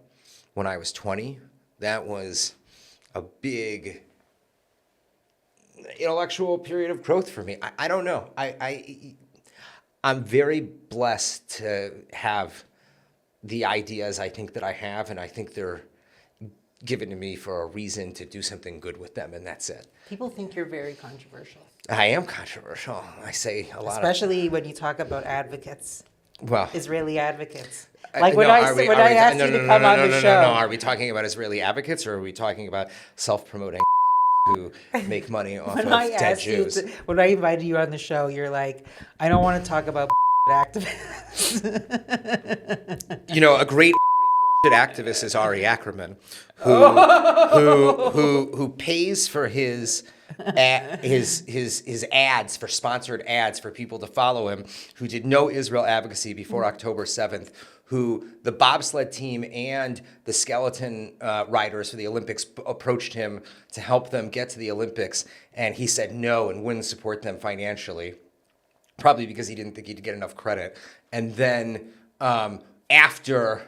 when I was 20, that was a big intellectual period of growth for me. I don't know. I'm very blessed to have the ideas I think that I have, and I think they're given to me for a reason to do something good with them, and that's it. People think you're very controversial. I am controversial. I say a lot, especially when you talk about advocates. Well, Israeli advocates. Like when I asked you to come on the show. No. Are we talking about Israeli advocates, or are we talking about self-promoting who make money off of dead Jews? When I invited you on the show, you're like, I don't want to talk about activists. A great activist is Ari Ackerman, who pays for his ads, for sponsored ads for people to follow him, who did no Israel advocacy before October 7th, who the bobsled team and the skeleton riders for the Olympics approached him to help them get to the Olympics, and he said no and wouldn't support them financially, probably because he didn't think he'd get enough credit. And then after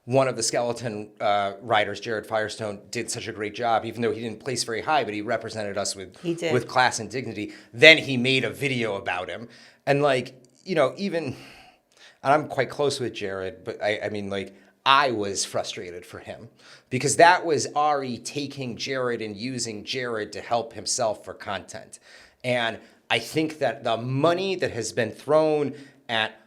one of the skeleton riders, Jared Firestone, did such a great job, even though he didn't place very high, but he represented us with class and dignity. Then he made a video about him. And and I'm quite close with Jared, but I was frustrated for him because that was Ari taking Jared and using Jared to help himself for content. And I think that the money that has been thrown at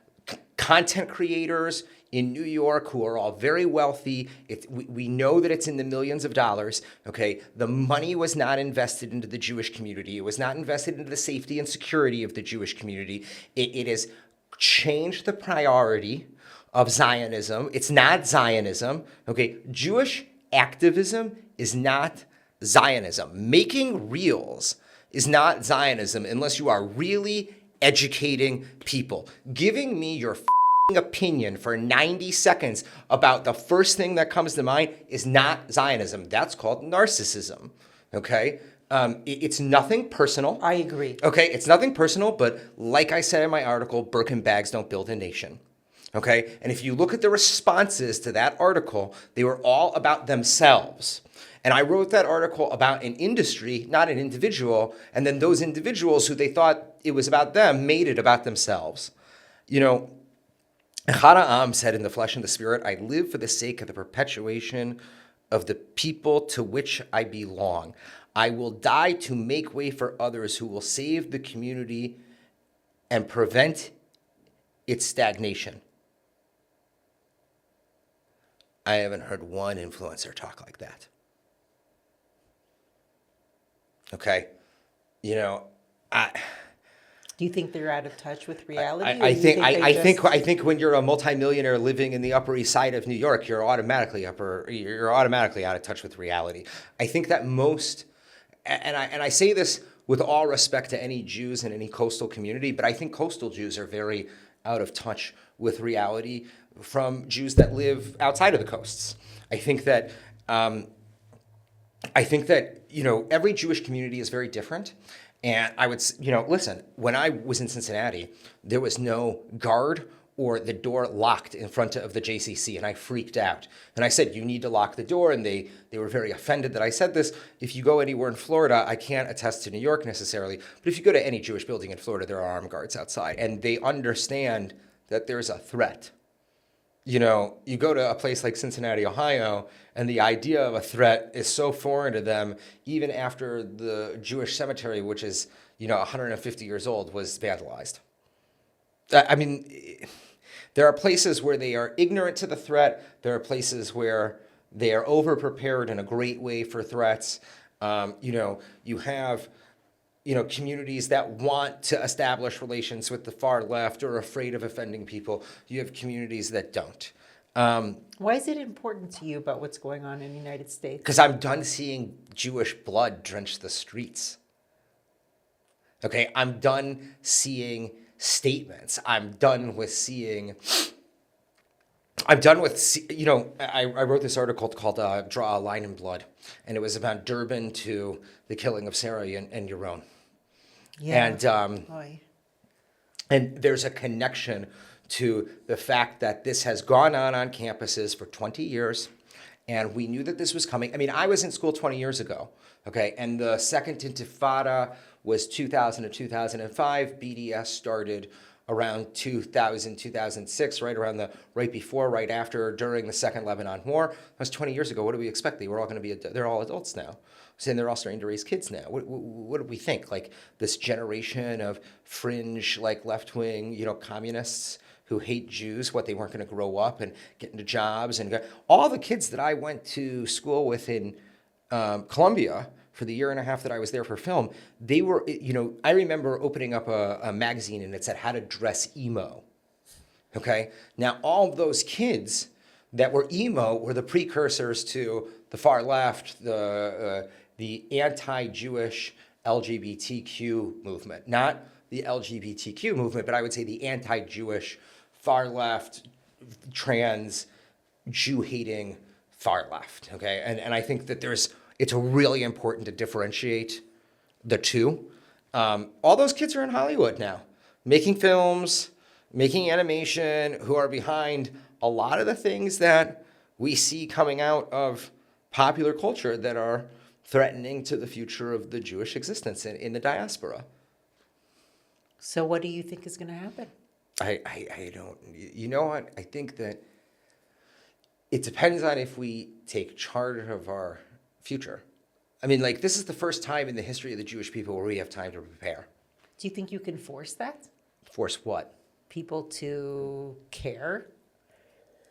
content creators in New York who are all very wealthy, we know that it's in the millions of dollars, okay? The money was not invested into the Jewish community. It was not invested into the safety and security of the Jewish community. It has changed the priority of Zionism. It's not Zionism, okay? Jewish activism is not Zionism. Making reels is not Zionism unless you are really educating people. Giving me your opinion for 90 seconds about the first thing that comes to mind is not Zionism. That's called narcissism, okay? It's nothing personal. I agree. Okay, it's nothing personal, but like I said in my article, Birkin bags don't build a nation. Okay, and if you look at the responses to that article, they were all about themselves. And I wrote that article about an industry, not an individual, and then those individuals who they thought it was about them made it about themselves. Echad Ha'am said in The Flesh and the Spirit, I live for the sake of the perpetuation of the people to which I belong. I will die to make way for others who will save the community and prevent its stagnation. I haven't heard one influencer talk like that. Okay? Do you think they're out of touch with reality? I think when you're a multimillionaire living in the Upper East Side of New York, you're automatically out of touch with reality. I think that most, and I say this with all respect to any Jews in any coastal community, but I think coastal Jews are very out of touch with reality from Jews that live outside of the coasts. I think that every Jewish community is very different. And I would, listen, when I was in Cincinnati, there was no guard or the door locked in front of the JCC, and I freaked out. And I said, you need to lock the door, and they were very offended that I said this. If you go anywhere in Florida, I can't attest to New York necessarily, but if you go to any Jewish building in Florida, there are armed guards outside, and they understand that there's a threat. you go to a place like Cincinnati, Ohio, and the idea of a threat is so foreign to them, even after the Jewish cemetery, which is, 150 years old, was vandalized. I mean, there are places where they are ignorant to the threat. There are places where they are over-prepared in a great way for threats. You have communities that want to establish relations with the far left or are afraid of offending people. You have communities that don't. Why is it important to you about what's going on in the United States? Because I'm done seeing Jewish blood drench the streets. Okay, I'm done seeing statements. I wrote this article called Draw a Line in Blood, and it was about Durban to the killing of Sarah and Yaron. Yeah. And there's a connection to the fact that this has gone on campuses for 20 years, and we knew that this was coming. I mean, I was in school 20 years ago, okay, and the second Intifada was 2000 to 2005. BDS started around 2000, 2006, right before, right after, during the Second Lebanon War. That was 20 years ago. What do we expect? They're all adults now. And they're all starting to raise kids now. What do we think? Like this generation of fringe, like left-wing, communists who hate Jews, what they weren't going to grow up and get into jobs. And all the kids that I went to school with in Columbia for the year and a half that I was there for film, they were, I remember opening up a magazine and it said how to dress emo. Okay? Now, all of those kids that were emo were the precursors to the far left, the anti-Jewish LGBTQ movement. Not the LGBTQ movement, but I would say the anti-Jewish, far left, trans, Jew-hating far left, okay? And I think that it's really important to differentiate the two. All those kids are in Hollywood now, making films, making animation, who are behind a lot of the things that we see coming out of popular culture that are threatening to the future of the Jewish existence in the diaspora. So what do you think is going to happen? I don't, you know what? I think that it depends on if we take charge of our future. I mean, like, this is the first time in the history of the Jewish people where we have time to prepare. Do you think you can force that? Force what? People to care?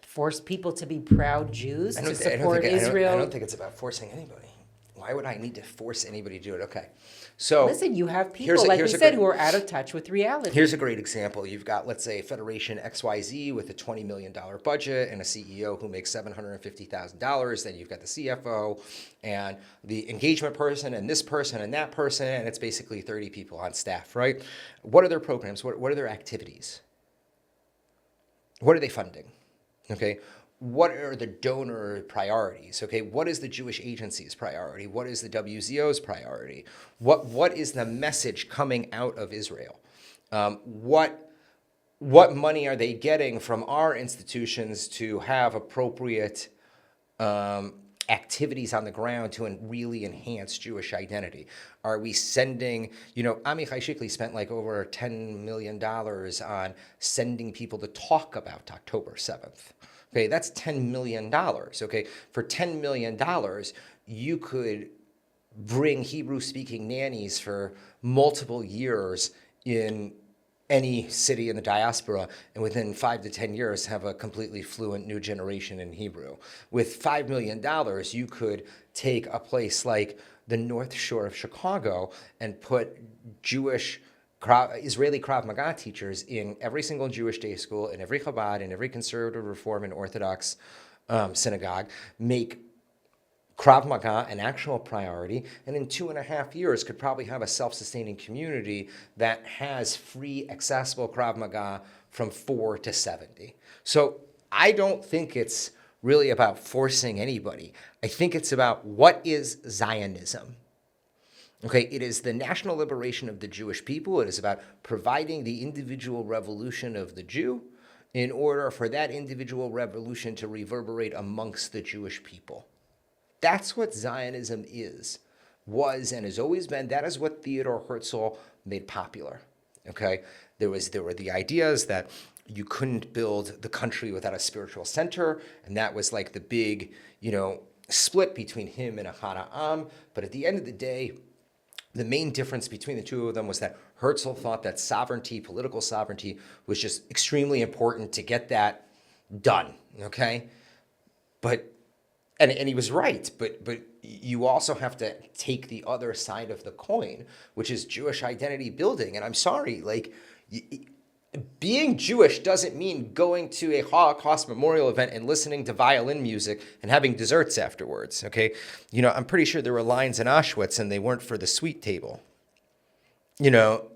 Force people to be proud Jews, to support Israel? I don't think it's about forcing anybody. Why would I need to force anybody to do it? Okay. So listen, you have people, like we said, who are out of touch with reality. Here's a great example. You've got, let's say, Federation XYZ with a $20 million budget and a CEO who makes $750,000. Then you've got the CFO and the engagement person and this person and that person, and it's basically 30 people on staff, right? What are their programs? What are their activities? What are they funding? Okay. What are the donor priorities? Okay, what is the Jewish agency's priority? What is the WZO's priority? What is the message coming out of Israel? What money are they getting from our institutions to have appropriate activities on the ground to really enhance Jewish identity? Are we sending, Amichai Shikli spent like over $10 million on sending people to talk about October 7th. Okay, that's $10 million, okay? For $10 million, you could bring Hebrew-speaking nannies for multiple years in any city in the diaspora, and within 5 to 10 years have a completely fluent new generation in Hebrew. With $5 million, you could take a place like the North Shore of Chicago and put Israeli Krav Maga teachers in every single Jewish day school, in every Chabad, in every conservative, Reform, and Orthodox synagogue, make Krav Maga an actual priority, and in 2.5 years could probably have a self-sustaining community that has free, accessible Krav Maga from 4 to 70. So I don't think it's really about forcing anybody. I think it's about what is Zionism. Okay, it is the national liberation of the Jewish people. It is about providing the individual revolution of the Jew in order for that individual revolution to reverberate amongst the Jewish people. That's what Zionism was, and has always been. That is what Theodor Herzl made popular. Okay, there were the ideas that you couldn't build the country without a spiritual center, and that was like the big, split between him and Ahad Ha'am. But at the end of the day, the main difference between the two of them was that Herzl thought that sovereignty, political sovereignty, was just extremely important to get that done, okay? But, and he was right, but you also have to take the other side of the coin, which is Jewish identity building. And I'm sorry, like, being Jewish doesn't mean going to a Holocaust memorial event and listening to violin music and having desserts afterwards, okay? I'm pretty sure there were lines in Auschwitz and they weren't for the sweet table. This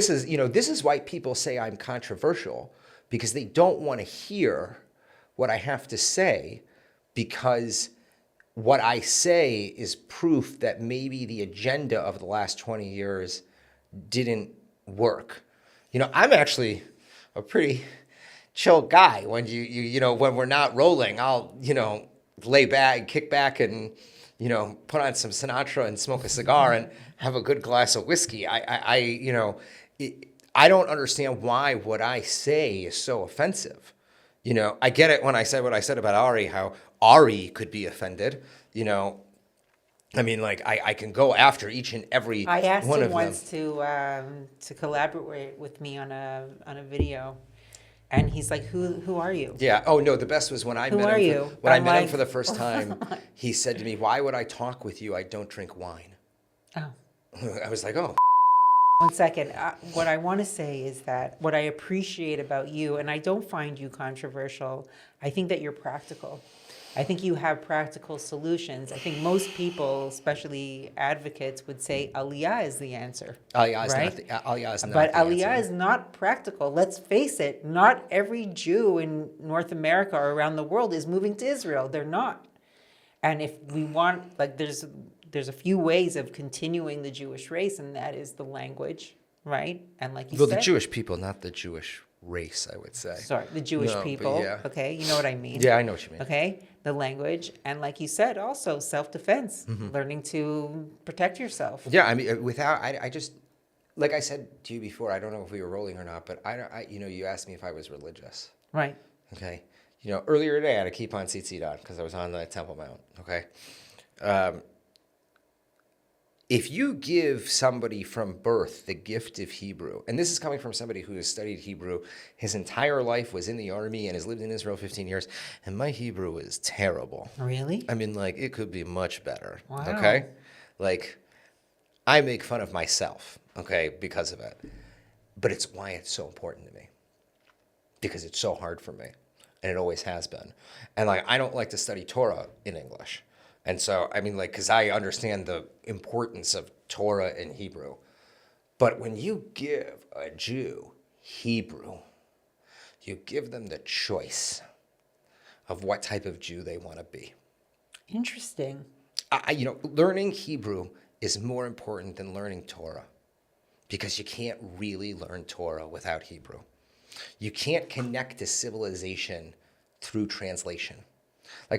is why people say I'm controversial, because they don't want to hear what I have to say, because what I say is proof that maybe the agenda of the last 20 years didn't work. I'm actually a pretty chill guy. When when we're not rolling, I'll, lay back, kick back and, put on some Sinatra and smoke a cigar and have a good glass of whiskey. I don't understand why what I say is so offensive. I get it when I said what I said about Ari, how Ari could be offended, I can go after each and every I asked one him of once them. to collaborate with me on a video, and he's like, "Who are you?" Yeah. Oh no. The best was when I Who met are him. you? When I I'm met him like- for the first time, he said to me, "Why would I talk with you? I don't drink wine." Oh. I was like, "Oh." 1 second. What I want to say is that what I appreciate about you, and I don't find you controversial, I think that you're practical. I think you have practical solutions. I think most people, especially advocates, would say Aliyah is the answer. Aliyah is right? Aliyah is not But the Aliyah answer. is not practical. Let's face it, not every Jew in North America or around the world is moving to Israel. They're not. And if we want, there's a few ways of continuing the Jewish race, and that is the language, right? And like you Well, said, the Jewish people, not the Jewish race, I would say. sorry, the Jewish No, but people, yeah. okay? You know what I mean? Yeah, I know what you mean. Okay? The language, and like you said, also self-defense, Mm-hmm. learning to protect yourself. Yeah, I just, like I said to you before, I don't know if we were rolling or not, but you asked me if I was religious. Right. Okay. Earlier today I had to keep on tzitzit on because I was on the Temple Mount. Okay. If you give somebody from birth the gift of Hebrew, and this is coming from somebody who has studied Hebrew his entire life, was in the army, and has lived in Israel 15 years, and my Hebrew is terrible. Really? It could be much better. Wow. Okay? I make fun of myself, okay, because of it. But it's why it's so important to me. Because it's so hard for me. And it always has been. And I don't like to study Torah in English. And so, because I understand the importance of Torah in Hebrew. But when you give a Jew Hebrew, you give them the choice of what type of Jew they want to be. Interesting. Learning Hebrew is more important than learning Torah, because you can't really learn Torah without Hebrew. You can't connect to civilization through translation.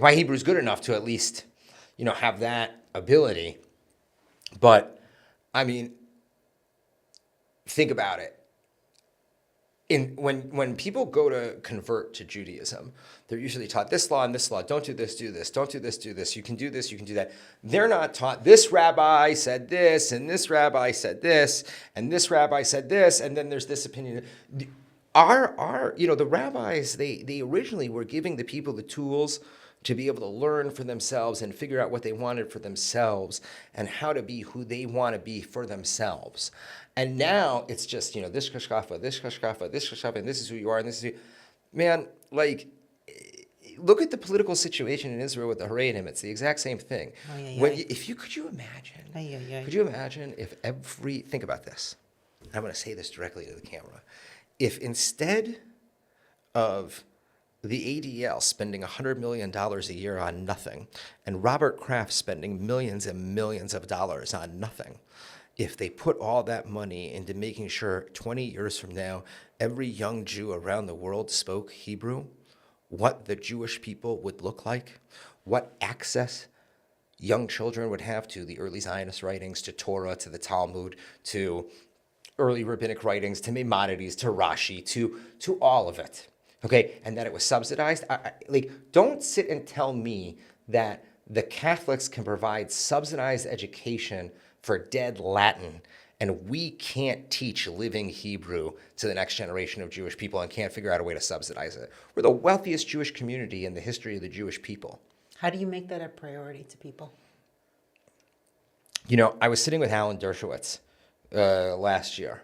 My Hebrew is good enough to at least, have that ability. But, think about it. When people go to convert to Judaism, they're usually taught this law and this law. Don't do this, do this. Don't do this, do this. You can do this, you can do that. They're not taught this rabbi said this, and this rabbi said this, and this rabbi said this, and then there's this opinion. The rabbis, they originally were giving the people the tools to be able to learn for themselves and figure out what they wanted for themselves and how to be who they want to be for themselves. And now it's just, this kashkafa, this kashkafa, this kashkafa, and this is who you are, and this is who... Man, look at the political situation in Israel with the Haredim. It's the exact same thing. Could you imagine if think about this. I'm going to say this directly to the camera. If instead of the ADL spending $100 million a year on nothing, and Robert Kraft spending millions and millions of dollars on nothing, if they put all that money into making sure 20 years from now, every young Jew around the world spoke Hebrew, what the Jewish people would look like, what access young children would have to the early Zionist writings, to Torah, to the Talmud, to early rabbinic writings to Maimonides to Rashi to all of it, okay, and that it was subsidized. Like, don't sit and tell me that the Catholics can provide subsidized education for dead Latin and we can't teach living Hebrew to the next generation of Jewish people and can't figure out a way to subsidize it. We're the wealthiest Jewish community in the history of the Jewish people. How do you make that a priority to people? You know, I was sitting with Alan Dershowitz last year,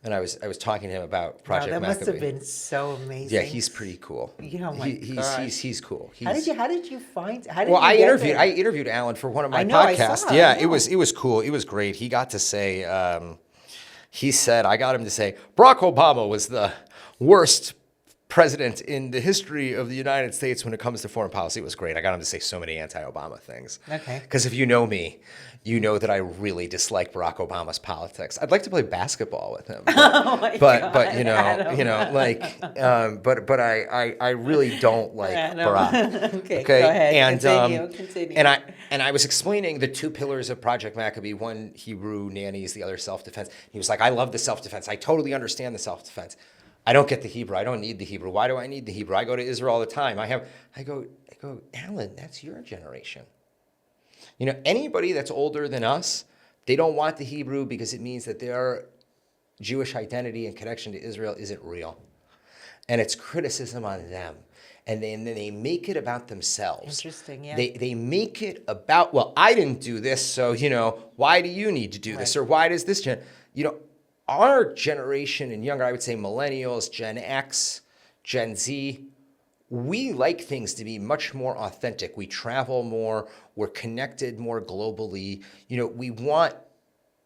and I was talking to him about Project Wow, that must Maccabee. have been so amazing. Yeah, he's pretty cool. Oh my He's cool. How did you find? How did Well, you I get interviewed there? I interviewed Alan for one of my I know, I podcasts. saw, Yeah, I know. it was cool. It was great. He got to say he said I got him to say Barack Obama was the worst president in the history of the United States when it comes to foreign policy. It was great. I got him to say so many anti-Obama things. Okay. Because if you know me, you know that I really dislike Barack Obama's politics. I'd like to play basketball with him, but, Oh my God, but you know, Adam. like, but I really don't like Adam. Barack. Okay, go ahead. And Continue. and I was explaining the two pillars of Project Maccabee: one Hebrew nannies, the other self-defense. He was like, "I love the self-defense. I totally understand the self-defense. I don't get the Hebrew. I don't need the Hebrew. Why do I need the Hebrew? I go to Israel all the time. I go, Alan, that's your generation. You know, anybody that's older than us, they don't want the Hebrew because it means that their Jewish identity and connection to Israel isn't real. And it's criticism on them. And then they make it about themselves. Interesting, yeah. They make it about, well, I didn't do this, so, you know, why do you need to do this? Or why does this, you know, our generation and younger, I would say millennials, Gen X, Gen Z, we like things to be much more authentic. We travel more. We're connected more globally. You know, we want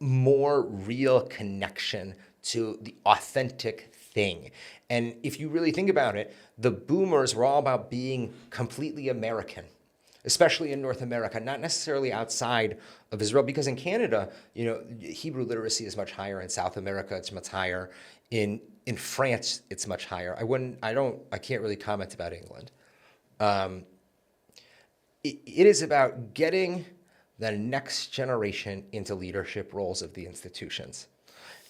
more real connection to the authentic thing. And if you really think about it, the boomers were all about being completely American, especially in North America, not necessarily outside of Israel, because in Canada, you know, Hebrew literacy is much higher. In South America, it's much higher. In France, it's much higher. I can't really comment about England. It is about getting the next generation into leadership roles of the institutions.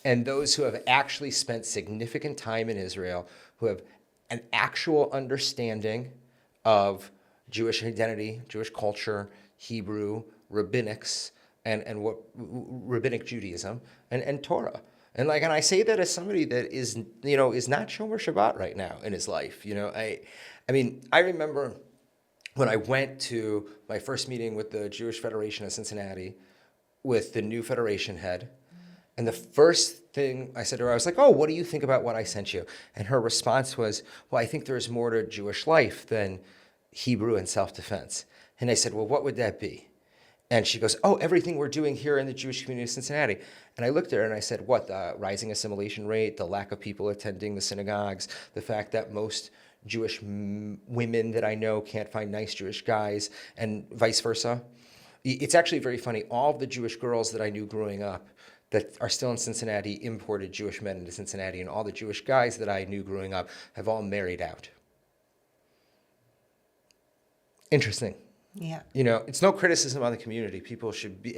And those who have actually spent significant time in Israel, who have an actual understanding of Jewish identity, Jewish culture, Hebrew, rabbinics, and what rabbinic Judaism and Torah. And I say that as somebody that is not Shomer Shabbat right now in his life. You know, I mean, I remember when I went to my first meeting with the Jewish Federation of Cincinnati with the new federation head. And the first thing I said to her, I was like, "Oh, what do you think about what I sent you?" And her response was, "Well, I think there's more to Jewish life than Hebrew and self-defense." And I said, "Well, what would that be?" And she goes, "Oh, everything we're doing here in the Jewish community of Cincinnati." And I looked at her and I said, "What, the rising assimilation rate, the lack of people attending the synagogues, the fact that most Jewish women that I know can't find nice Jewish guys, and vice versa?" It's actually very funny. All of the Jewish girls that I knew growing up that are still in Cincinnati imported Jewish men into Cincinnati, and all the Jewish guys that I knew growing up have all married out. Interesting. Yeah. You know, it's no criticism on the community. People should be,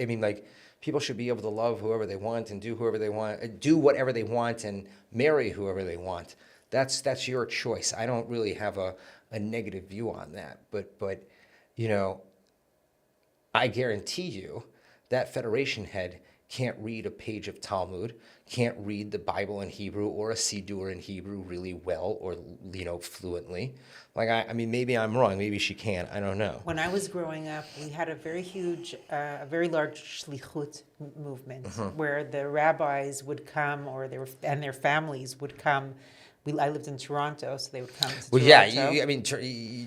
people should be able to love whoever they want and do whoever they want, do whatever they want and marry whoever they want. That's your choice. I don't really have a negative view on that. But you know, I guarantee you that federation head can't read a page of Talmud, can't read the Bible in Hebrew or a Siddur in Hebrew really well or, you know, fluently. I mean, maybe I'm wrong. Maybe she can. I don't know. When I was growing up, we had a very large shlichut movement where the rabbis would come, and their families would come. I lived in Toronto, so they would come to Toronto.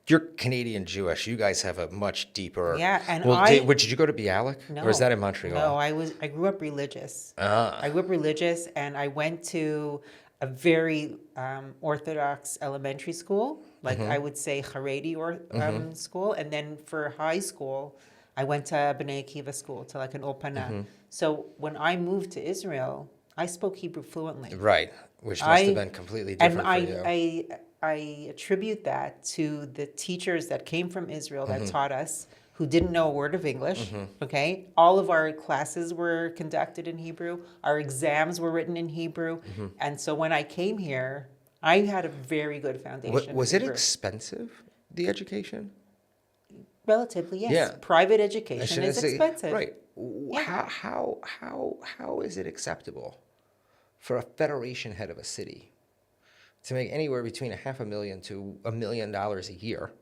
You're Canadian Jewish. You guys have a much deeper. Yeah, and did you go to Bialik? No. Or is that in Montreal? No, I grew up religious. I grew up religious, and I went to a very Orthodox elementary school, I would say Haredi school, and then for high school, I went to Bnei Akiva school, to an Opana. So when I moved to Israel, I spoke Hebrew fluently. Right, which must have been completely different for you. I attribute that to the teachers that came from Israel that taught us who didn't know a word of English. Okay, all of our classes were conducted in Hebrew. Our exams were written in Hebrew, and so when I came here, I had a very good foundation. Was of it Hebrew. expensive, the education? Relatively, yes. Yeah. Private I education shouldn't is say- expensive. Right. Yeah. How is it acceptable for a federation head of a city to make anywhere between $500,000 to $1 million a year,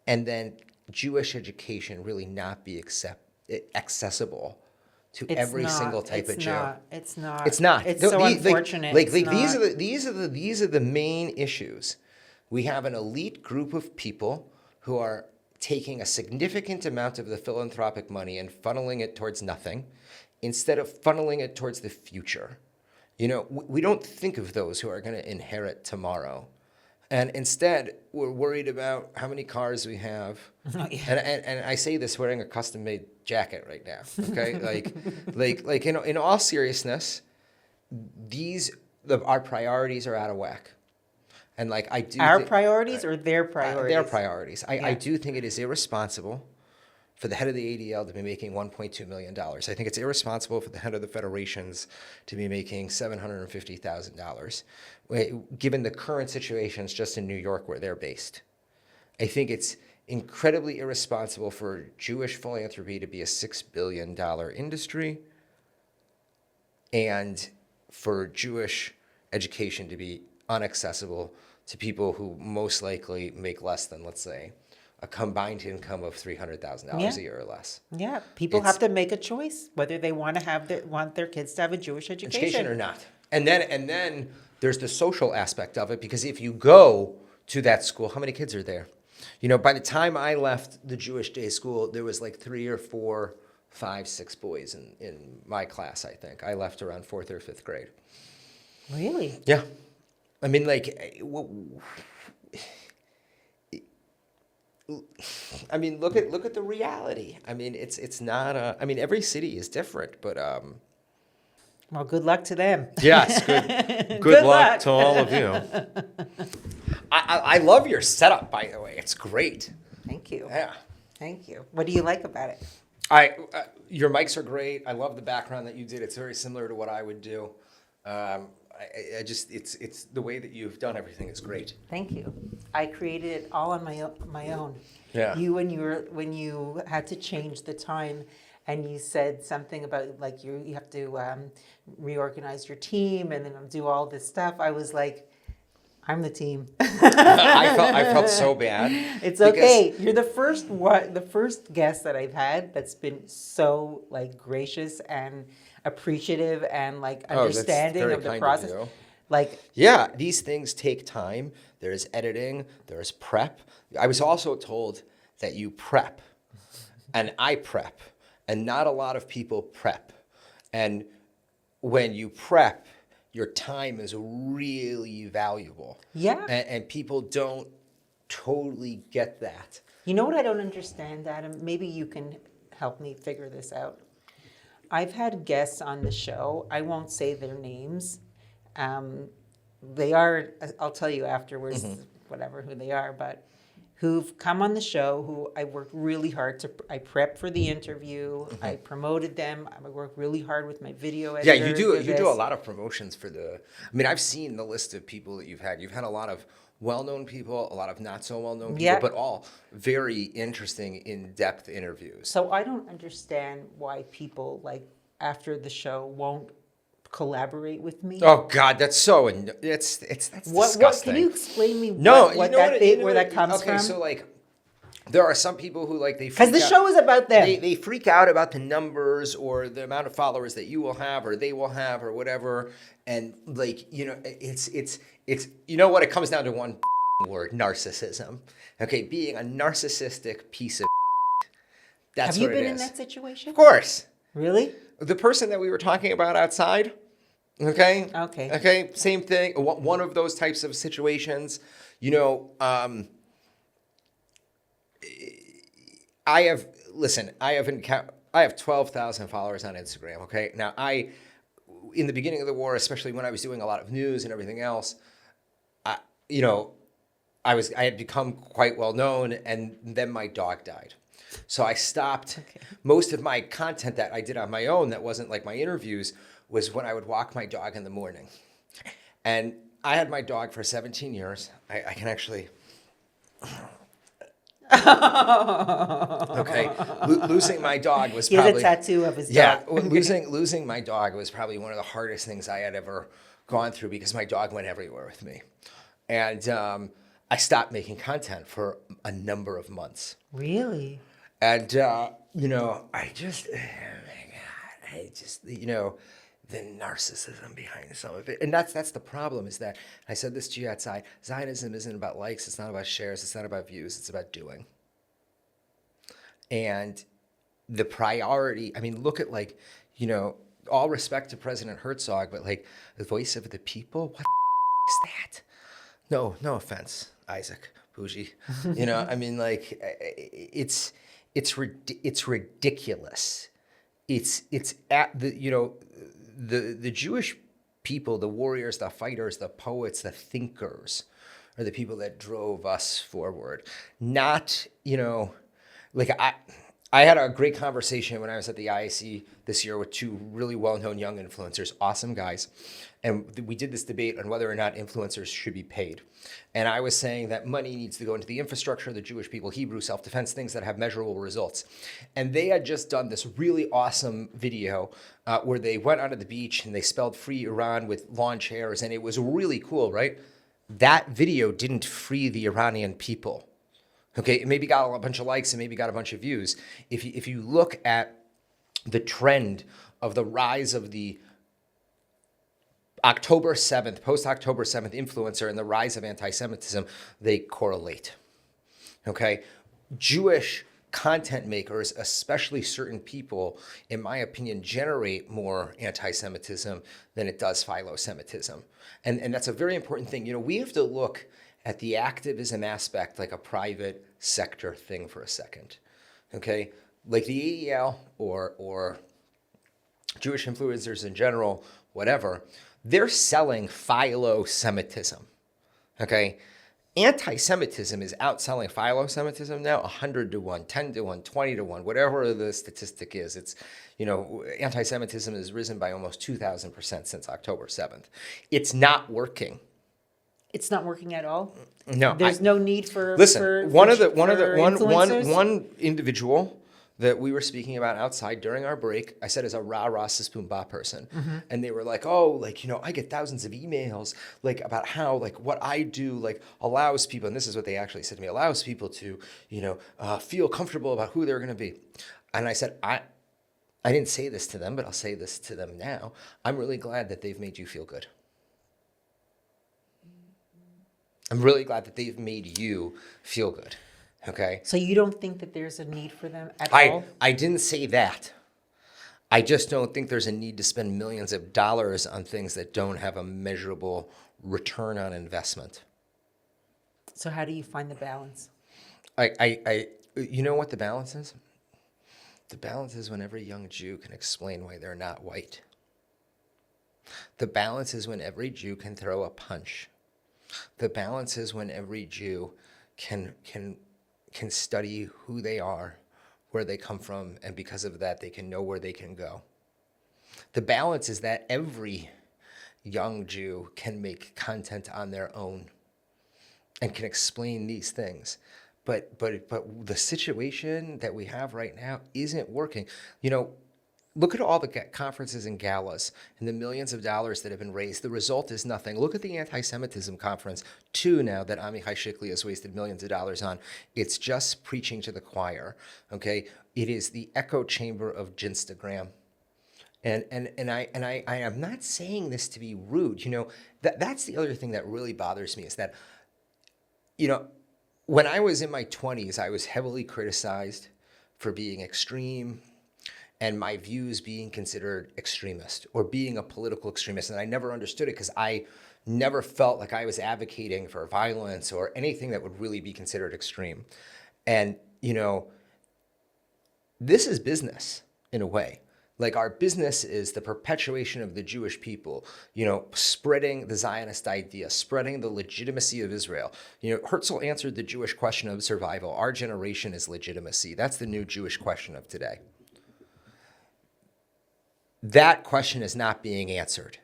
and then Jewish education really not be accessible to It's every not, single type of Jew? It's not. It's not. It's No, so unfortunate. It's these are the main issues. We have an elite group of people who are taking a significant amount of the philanthropic money and funneling it towards nothing, instead of funneling it towards the future. You know, we don't think of those who are going to inherit tomorrow. And instead, we're worried about how many cars we have. Oh, yeah. And I say this wearing a custom-made jacket right now. Okay, like in all seriousness, our priorities are out of whack. And like I do, Our priorities or their priorities? their priorities. I Yeah. do think it is irresponsible for the head of the ADL to be making $1.2 million. I think it's irresponsible for the head of the federations to be making $750,000, given the current situations just in New York where they're based. I think it's incredibly irresponsible for Jewish philanthropy to be a $6 billion industry, and for Jewish education to be inaccessible to people who most likely make less than, let's say, a combined income of $300,000 Yeah. a year or less. Yeah, people It's- have to make a choice whether they want to want their kids to have a Jewish Education or not. And then there's the social aspect of it, because if you go to that school, how many kids are there? You know, by the time I left the Jewish day school, there was like 3 or 4, 5, 6 boys in my class, I think. I left around 4th or 5th grade. Really? Yeah. I mean, like, look at the reality. I mean, it's not. I mean, every city is different, but Well, good luck to them. yes, good Good luck luck. to all of you. I love your setup, by the way. It's great. Thank you. Yeah. Thank you. What do you like about it? Your mics are great. I love the background that you did. It's very similar to what I would do. I just it's the way that you've done everything is great. Thank you. I created it all on my own. Yeah. When you had to change the time, and you said something about like you have to reorganize your team and then do all this stuff. I was like, I'm the team. I felt so bad. It's because- okay. You're the first guest that I've had that's been so like gracious and appreciative and like Oh, that's understanding very of the kind process. you. Like, Yeah, these things take time. There's editing, there's prep. I was also told that you prep, and I prep, and not a lot of people prep. And when you prep, your time is really valuable. Yeah. And people don't totally get that. you know what I don't understand, Adam? Maybe you can help me figure this out. I've had guests on the show. I won't say their names. They are, I'll tell you afterwards, whatever, who they are, but who've come on the show, who I worked really hard I prepped for the interview, I promoted them, I worked really hard with my video editor. Yeah, you do for a this. lot of promotions for I mean, I've seen the list of people that you've had. You've had a lot of well-known people, a lot of not so well-known people, Yeah. but all very interesting, in-depth interviews. So I don't understand why people, like, after the show won't collaborate with me. Oh God, that's so that's What disgusting. can you explain me No, what you know that what, where that comes okay, from? so like, there are some people who like they Because the show is about them. They freak out about the numbers or the amount of followers that you will have or they will have or whatever, and like it's you know what, it comes down to one word: narcissism. Okay, being a narcissistic piece of. That's Have you what been it in is. that situation? Of course. Really? The person that we were talking about outside, okay? Okay. Same thing. One of those types of situations, I have 12,000 followers on Instagram, okay? Now, in the beginning of the war, especially when I was doing a lot of news and everything else, I had become quite well known, and then my dog died. So I stopped. Most of my content that I did on my own that wasn't like my interviews was when I would walk my dog in the morning. And I had my dog for 17 years. I can actually... Okay, losing my dog was He has probably... a tattoo of his Yeah, dog. losing my dog was probably one of the hardest things I had ever gone through because my dog went everywhere with me. And I stopped making content for a number of months. Really? And, I just, oh my God, the narcissism behind some of it. And that's the problem is that, I said this to you outside, Zionism isn't about likes, it's not about shares, it's not about views, it's about doing. And the priority, I mean, look at all respect to President Herzog, but like the voice of the people, what is that? No offense, Isaac Bougie. I mean, like it's ridiculous. It's at the Jewish people, the warriors, the fighters, the poets, the thinkers, are the people that drove us forward. Not like I had a great conversation when I was at the IAC this year with two really well-known young influencers, awesome guys. And we did this debate on whether or not influencers should be paid. And I was saying that money needs to go into the infrastructure of the Jewish people, Hebrew, self-defense, things that have measurable results. And they had just done this really awesome video where they went onto the beach and they spelled free Iran with lawn chairs. And it was really cool, right? That video didn't free the Iranian people. Okay, it maybe got a bunch of likes and maybe got a bunch of views. If you look at the trend of the rise of the October 7th, post-October 7th influencer and the rise of anti-Semitism, they correlate. Okay, Jewish content makers, especially certain people, in my opinion, generate more anti-Semitism than it does philo-Semitism. And that's a very important thing. We have to look at the activism aspect like a private sector thing for a second, okay? Like the AEL or Jewish influencers in general, whatever, they're selling philo-Semitism, okay? Anti-Semitism is outselling philo-Semitism now 100 to 1, 10 to 1, 20 to 1, whatever the statistic is. It's, anti-Semitism has risen by almost 2,000% since October 7th. It's not working. It's not working at all? No. There's no need for One individual that we were speaking about outside during our break, I said is a rah-rah Sispoon-Ba person. Mm-hmm. And they were like, I get thousands of emails about how what I do allows people, and this is what they actually said to me, allows people to, feel comfortable about who they're going to be. And I said, I didn't say this to them, but I'll say this to them now. I'm really glad that they've made you feel good. I'm really glad that they've made you feel good, okay? So you don't think that there's a need for them at all? I didn't say that. I just don't think there's a need to spend millions of dollars on things that don't have a measurable return on investment. So how do you find the balance? You know what the balance is? The balance is when every young Jew can explain why they're not white. The balance is when every Jew can throw a punch. The balance is when every Jew can study who they are, where they come from, and because of that, they can know where they can go. The balance is that every young Jew can make content on their own and can explain these things. But the situation that we have right now isn't working. Look at all the conferences and galas and the millions of dollars that have been raised. The result is nothing. Look at the anti-Semitism conference, too, now that Amichai Shikli has wasted millions of dollars on. It's just preaching to the choir, okay? It is the echo chamber of Ginstagram. And I am not saying this to be rude. That's the other thing that really bothers me is that, when I was in my 20s, I was heavily criticized for being extreme, and my views being considered extremist or being a political extremist. And I never understood it because I never felt like I was advocating for violence or anything that would really be considered extreme. And, this is business in a way. Like our business is the perpetuation of the Jewish people, spreading the Zionist idea, spreading the legitimacy of Israel. Herzl answered the Jewish question of survival. Our generation is legitimacy. That's the new Jewish question of today. That question is not being answered.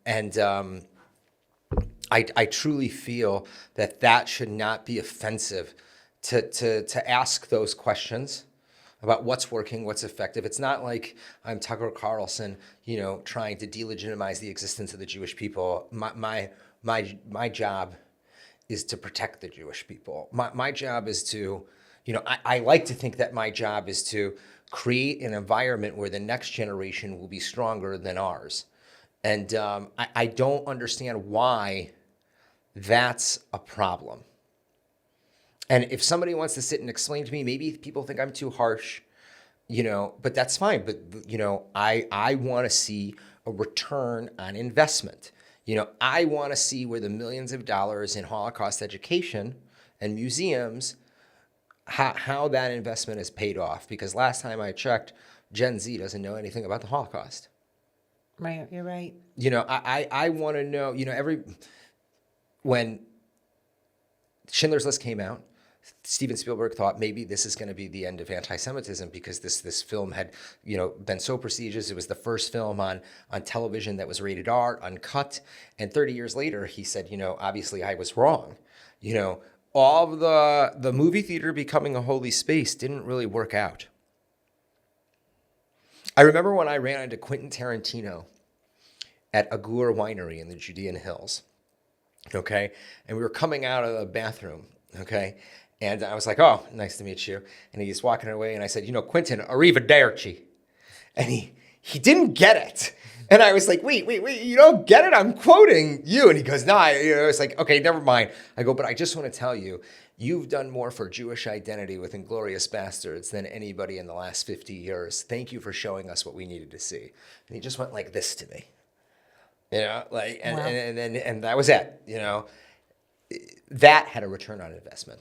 And I truly feel that should not be offensive to ask those questions about what's working, what's effective. It's not like I'm Tucker Carlson, trying to delegitimize the existence of the Jewish people. My job is to protect the Jewish people. My job is to, I like to think that my job is to create an environment where the next generation will be stronger than ours. And I don't understand why that's a problem. And if somebody wants to sit and explain to me, maybe people think I'm too harsh, but that's fine. But, I want to see a return on investment. I want to see where the millions of dollars in Holocaust education and museums, how that investment is paid off. Because last time I checked, Gen Z doesn't know anything about the Holocaust. Right, you're right. I want to know, when Schindler's List came out, Steven Spielberg thought maybe this is going to be the end of anti-Semitism because this film had, been so prestigious. It was the first film on television that was rated R, uncut. And 30 years later, he said, obviously I was wrong. All of the movie theater becoming a holy space didn't really work out. I remember when I ran into Quentin Tarantino at Agur Winery in the Judean Hills, okay? And we were coming out of the bathroom, okay? And I was like, oh, nice to meet you. And he's walking away, and I said, Quentin, arrivederci. And he didn't get it. And I was like, wait, you don't get it? I'm quoting you. And he goes, no, it's like, okay, never mind. I go, but I just want to tell you, you've done more for Jewish identity with Inglourious Bastards than anybody in the last 50 years. Thank you for showing us what we needed to see. And he just went like this to me, and that was it. That had a return on investment.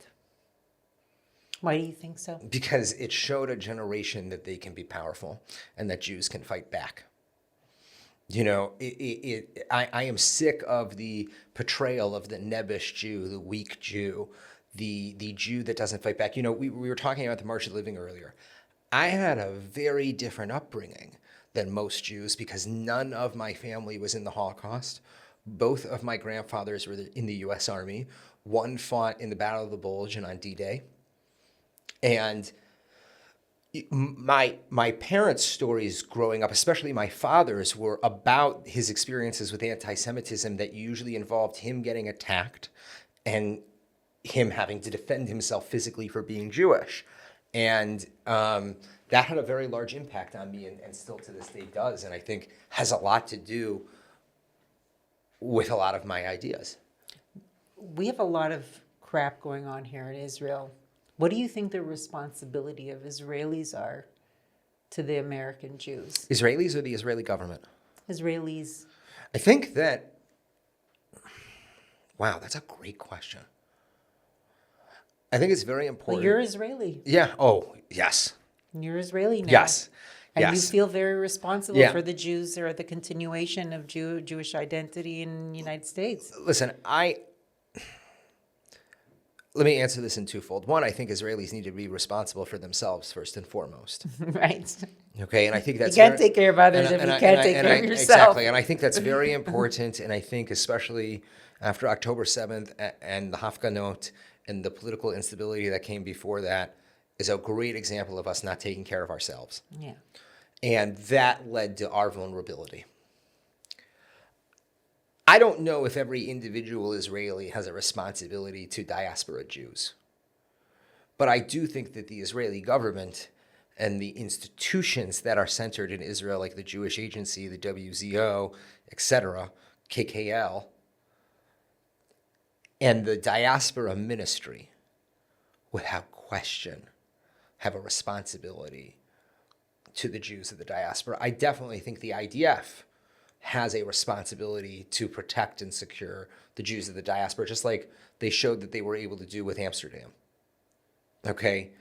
Why do you think so? Because it showed a generation that they can be powerful and that Jews can fight back. I am sick of the portrayal of the nebbish Jew, the weak Jew, the Jew that doesn't fight back. We were talking about the March of Living earlier. I had a very different upbringing than most Jews because none of my family was in the Holocaust. Both of my grandfathers were in the U.S. Army. One fought in the Battle of the Bulge and on D-Day. And my parents' stories growing up, especially my father's, were about his experiences with anti-Semitism that usually involved him getting attacked and him having to defend himself physically for being Jewish. And that had a very large impact on me and still to this day does, and I think has a lot to do with a lot of my ideas. We have a lot of crap going on here in Israel. What do you think the responsibility of Israelis are to the American Jews? Israelis or the Israeli government? Israelis. I think that, wow, that's a great question. I think it's very important. Well, you're Israeli. Yeah. Oh, yes. You're Israeli now. Yes. And yes. you feel very responsible for the Jews or the continuation of Jewish identity in the United States. Listen, let me answer this in twofold. One, I think Israelis need to be responsible for themselves first and foremost. Right. Okay, and I think that's you can't take care of others if you can't take care of yourself. Exactly, and I think that's very important. And I think especially after October 7th and the Hafganot and the political instability that came before that is a great example of us not taking care of ourselves. Yeah. And that led to our vulnerability. I don't know if every individual Israeli has a responsibility to diaspora Jews. But I do think that the Israeli government and the institutions that are centered in Israel, like the Jewish Agency, the WZO, etc., KKL, and the diaspora ministry, without question, have a responsibility to the Jews of the diaspora. I definitely think the IDF has a responsibility to protect and secure the Jews of the diaspora, just like they showed that they were able to do with Amsterdam. Okay?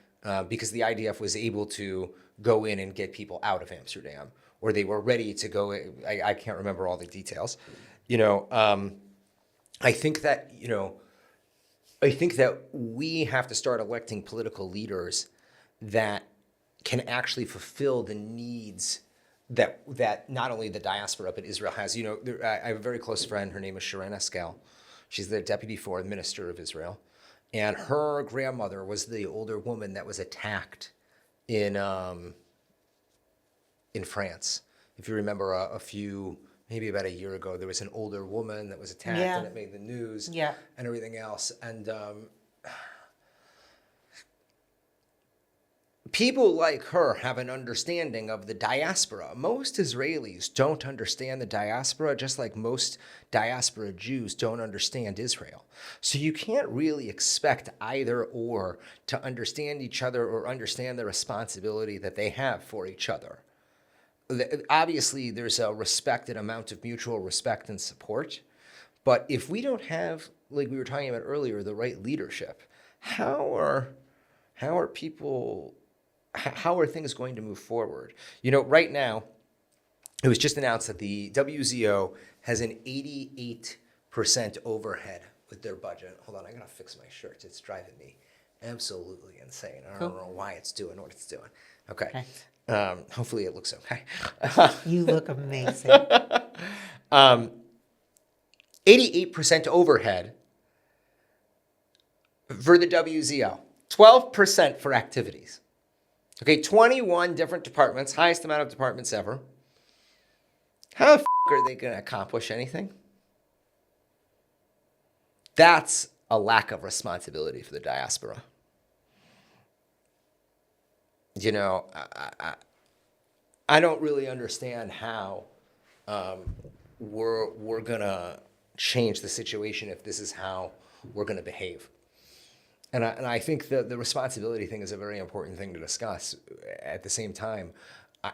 because the IDF was able to go in and get people out of Amsterdam, or they were ready to go. I can't remember all the details. I think that, I think that we have to start electing political leaders that can actually fulfill the needs that not only the diaspora but Israel has. I have a very close friend. Her name is Sharon Eskel. She's the deputy foreign minister of Israel, and her grandmother was the older woman that was attacked in France. If you remember, maybe about a year ago, there was an older woman that was attacked, and it made the news, and everything else. And people like her have an understanding of the diaspora. Most Israelis don't understand the diaspora, just like most diaspora Jews don't understand Israel. So you can't really expect either or to understand each other or understand the responsibility that they have for each other. Obviously, there's a respected amount of mutual respect and support. But if we don't have, like we were talking about earlier, the right leadership, how are things going to move forward? Right now, it was just announced that the WZO has an 88% overhead with their budget. Hold on, I gotta fix my shirt. It's driving me absolutely insane. I don't know why it's doing what it's doing. Okay. Hopefully it looks okay. You look amazing. 88% overhead for the WZO, 12% for activities. Okay, 21 different departments, highest amount of departments ever. How the are they going to accomplish anything? That's a lack of responsibility for the diaspora. I don't really understand how we're gonna change the situation if this is how we're gonna behave. And I think the responsibility thing is a very important thing to discuss. At the same time,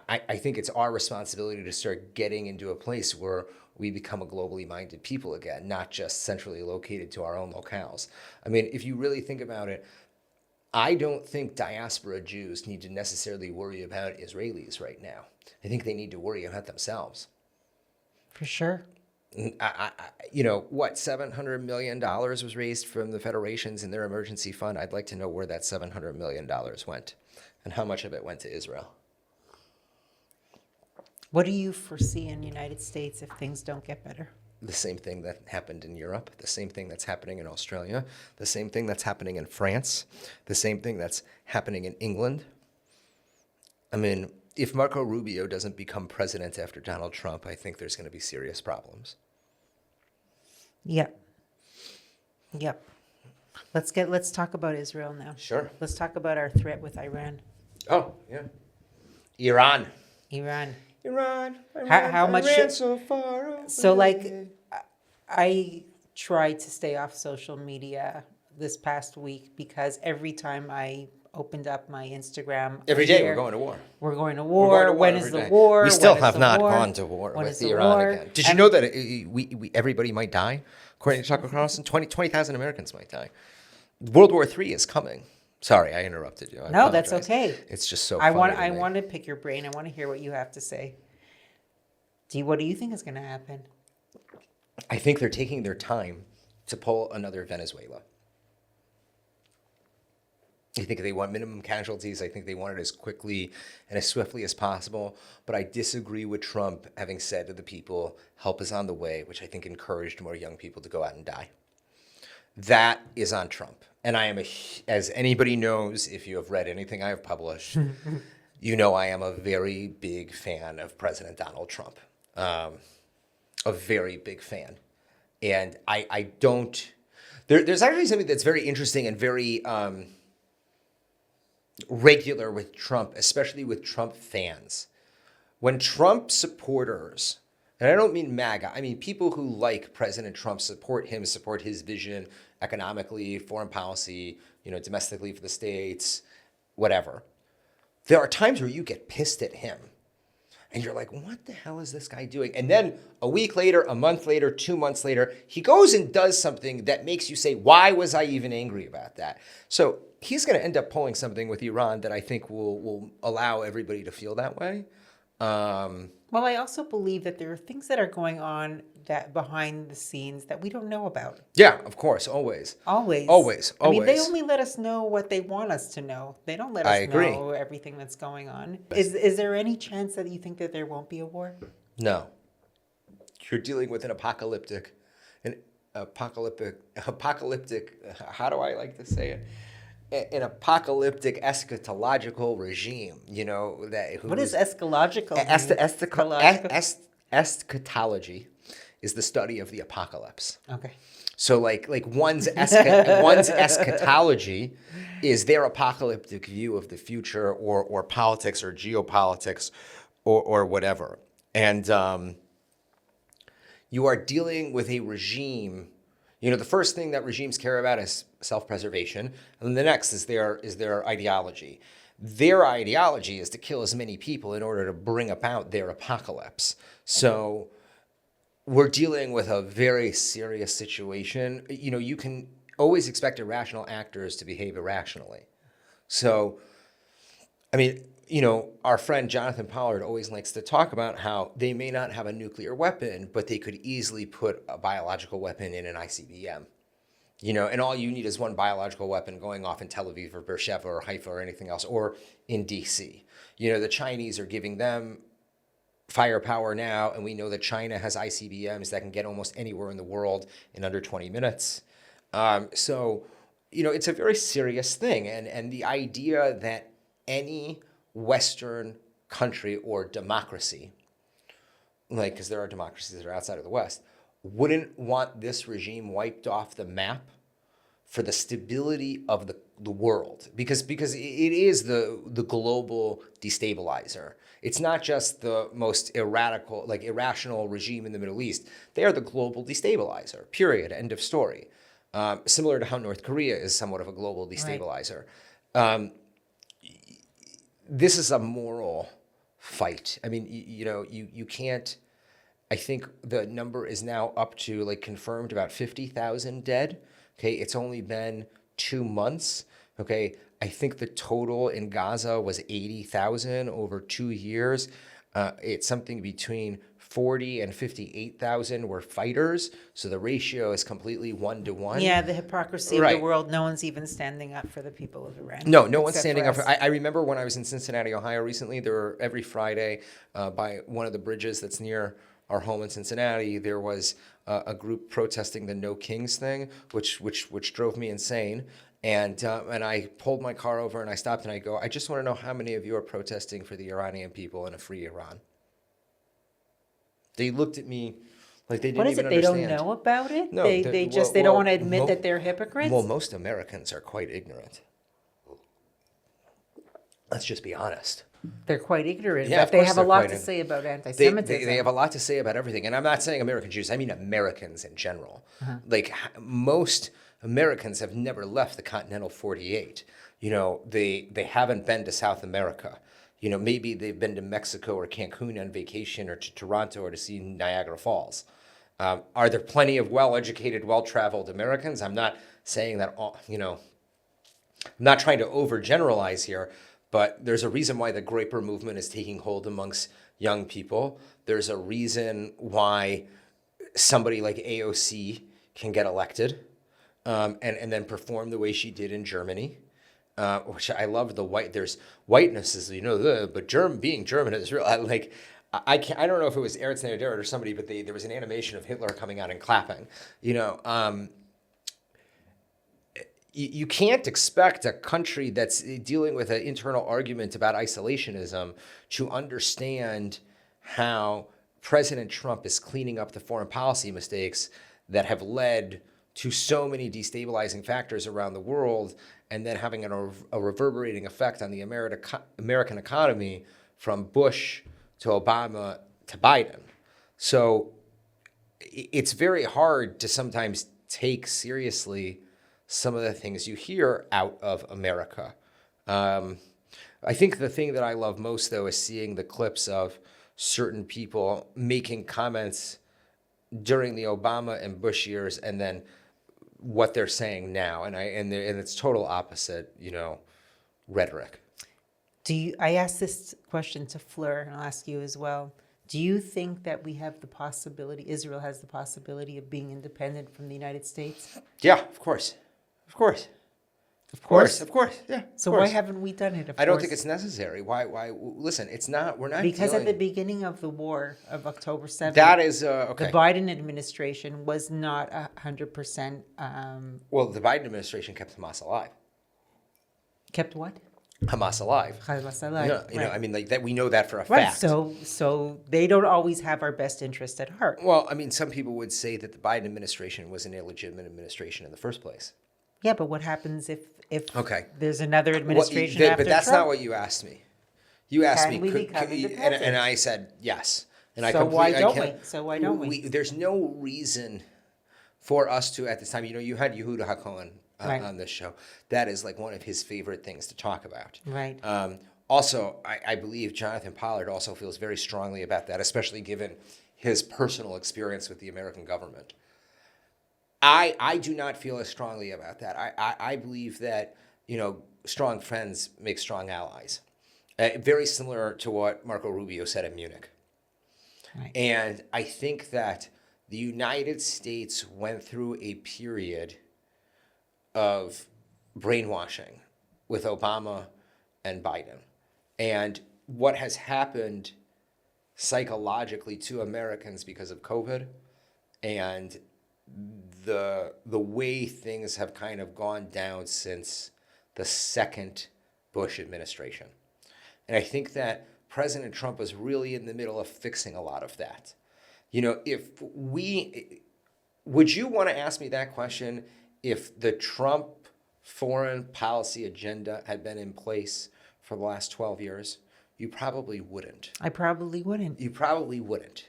I think it's our responsibility to start getting into a place where we become a globally minded people again, not just centrally located to our own locales. I mean, if you really think about it, I don't think diaspora Jews need to necessarily worry about Israelis right now. I think they need to worry about themselves. For sure. What, $700 million was raised from the federations in their emergency fund? I'd like to know where that $700 million went and how much of it went to Israel. What do you foresee in the United States if things don't get better? The same thing that happened in Europe, the same thing that's happening in Australia, the same thing that's happening in France, the same thing that's happening in England. I mean, if Marco Rubio doesn't become president after Donald Trump, I think there's going to be serious problems. Yep. Let's talk about Israel now. Sure. Let's talk about our threat with Iran. Oh, yeah. Iran. How much? Iran so far away. So, I tried to stay off social media this past week because every time I opened up my Instagram, every day we're going to war. We're going to war. When is the war? We still have not gone to war with Iran again. Did you know that everybody might die? According to Tucker Carlson, 20,000 Americans might die. World War III is coming. Sorry, I interrupted you. No, that's okay. It's just so funny. I want to pick your brain. I want to hear what you have to say. What do you think is going to happen? I think they're taking their time to pull another Venezuela. I think they want minimum casualties. I think they want it as quickly and as swiftly as possible. But I disagree with Trump having said to the people, help is on the way, which I think encouraged more young people to go out and die. That is on Trump. And I am, as anybody knows, if you have read anything I have published, you know I am a very big fan of President Donald Trump. A very big fan. And I don't... There's actually something that's very interesting and very... regular with Trump, especially with Trump fans. When Trump supporters, and I don't mean MAGA, I mean people who like President Trump, support him, support his vision economically, foreign policy, domestically for the States, whatever. There are times where you get pissed at him And you're like, what the hell is this guy doing? And then a week later, a month later, 2 months later, he goes and does something that makes you say, why was I even angry about that? So he's going to end up pulling something with Iran that I think will allow everybody to feel that way. Well, I also believe that there are things that are going on that behind the scenes that we don't know about. Yeah, of course, always. Always. Always, I mean, they always. only let us know what they want us to know. They don't let I us agree. know everything that's going on. Is there any chance that you think that there won't be a war? No. You're dealing with an apocalyptic, how do I like to say it? An apocalyptic eschatological regime, What is eschatological? Eschatology is the study of the apocalypse. Okay. So like one's eschatology is their apocalyptic view of the future or politics or geopolitics or whatever. And you are dealing with a regime. The first thing that regimes care about is self-preservation, and the next is their ideology. Their ideology is to kill as many people in order to bring about their apocalypse. So we're dealing with a very serious situation. You can always expect irrational actors to behave irrationally. So, I mean, our friend Jonathan Pollard always likes to talk about how they may not have a nuclear weapon, but they could easily put a biological weapon in an ICBM. And all you need is one biological weapon going off in Tel Aviv or Beersheba or Haifa or anything else, or in DC. The Chinese are giving them firepower now, and we know that China has ICBMs that can get almost anywhere in the world in under 20 minutes. So, it's a very serious thing. And the idea that any Western country or democracy, because there are democracies that are outside of the West, wouldn't want this regime wiped off the map for the stability of the world, because it is the global destabilizer. It's not just the most irrational regime in the Middle East. They are the global destabilizer, period, end of story. Similar to how North Korea is somewhat of a global destabilizer. Right. This is a moral fight. I mean, you can't. I think the number is now up to confirmed about 50,000 dead. Okay, it's only been 2 months. Okay, I think the total in Gaza was 80,000 over 2 years. It's something between 40 and 58,000 were fighters. So the ratio is completely 1-to-1. Yeah, the hypocrisy of the world. No one's even standing up for the people of Iran. No one's standing up. I remember when I was in Cincinnati, Ohio recently, there were every Friday by one of the bridges that's near our home in Cincinnati, there was a group protesting the No Kings thing, which drove me insane. And I pulled my car over and I stopped and I go, I just want to know how many of you are protesting for the Iranian people and a free Iran. They looked at me like they didn't even understand. They don't know about it? No, they don't want to admit that they're hypocrites? Well, most Americans are quite ignorant. Let's just be honest. They're quite ignorant, yeah, but they have a lot to say about anti-Semitism. They have a lot to say about everything. And I'm not saying American Jews, I mean Americans in general. Most Americans have never left the continental 48. They haven't been to South America. Maybe they've been to Mexico or Cancun on vacation or to Toronto or to see Niagara Falls. Are there plenty of well-educated, well-traveled Americans? I'm not saying that I'm not trying to overgeneralize here, but there's a reason why the Graper movement is taking hold amongst young people. There's a reason why somebody like AOC can get elected and then perform the way she did in Germany, which I love. There's whiteness is, but being German is real. I don't know if it was Eretz Nehederet or somebody, but there was an animation of Hitler coming out and clapping. You can't expect a country that's dealing with an internal argument about isolationism to understand how President Trump is cleaning up the foreign policy mistakes that have led to so many destabilizing factors around the world, and then having a reverberating effect on the American economy from Bush to Obama to Biden. So it's very hard to sometimes take seriously some of the things you hear out of America. I think the thing that I love most, though, is seeing the clips of certain people making comments during the Obama and Bush years, and then what they're saying now, and it's total opposite, rhetoric. I asked this question to Fleur, and I'll ask you as well. Do you think that Israel has the possibility of being independent from the United States? Yeah, of course. Of course. Of course. Of course. Yeah. So why haven't we done it? I don't think it's necessary. Why? Listen, we're not because dealing... at the beginning of the war of October 7th, that is okay. The Biden administration was not 100%. Well, the Biden administration kept Hamas alive. Kept what? Hamas alive. Hamas alive. Right. I mean, like that. We know that for a right. fact. So they don't always have our best interest at heart. Well, I mean, some people would say that the Biden administration was an illegitimate administration in the first place. Yeah, but what happens if okay. there's another administration after But that's Trump? not what you asked me. You asked Can me, we become independent? and I said yes. And so why don't we? There's no reason for us to at this time. You had Yehuda HaKohen on this show. That is like one of his favorite things to talk about. Right. Also, I believe Jonathan Pollard also feels very strongly about that, especially given his personal experience with the American government. I do not feel as strongly about that. I believe that, strong friends make strong allies. Very similar to what Marco Rubio said in Munich. Right. And I think that the United States went through a period of brainwashing with Obama and Biden. And what has happened psychologically to Americans because of COVID and the way things have kind of gone down since the second Bush administration. And I think that President Trump is really in the middle of fixing a lot of that. Would you want to ask me that question if the Trump foreign policy agenda had been in place for the last 12 years? You probably wouldn't. I probably wouldn't. You probably wouldn't.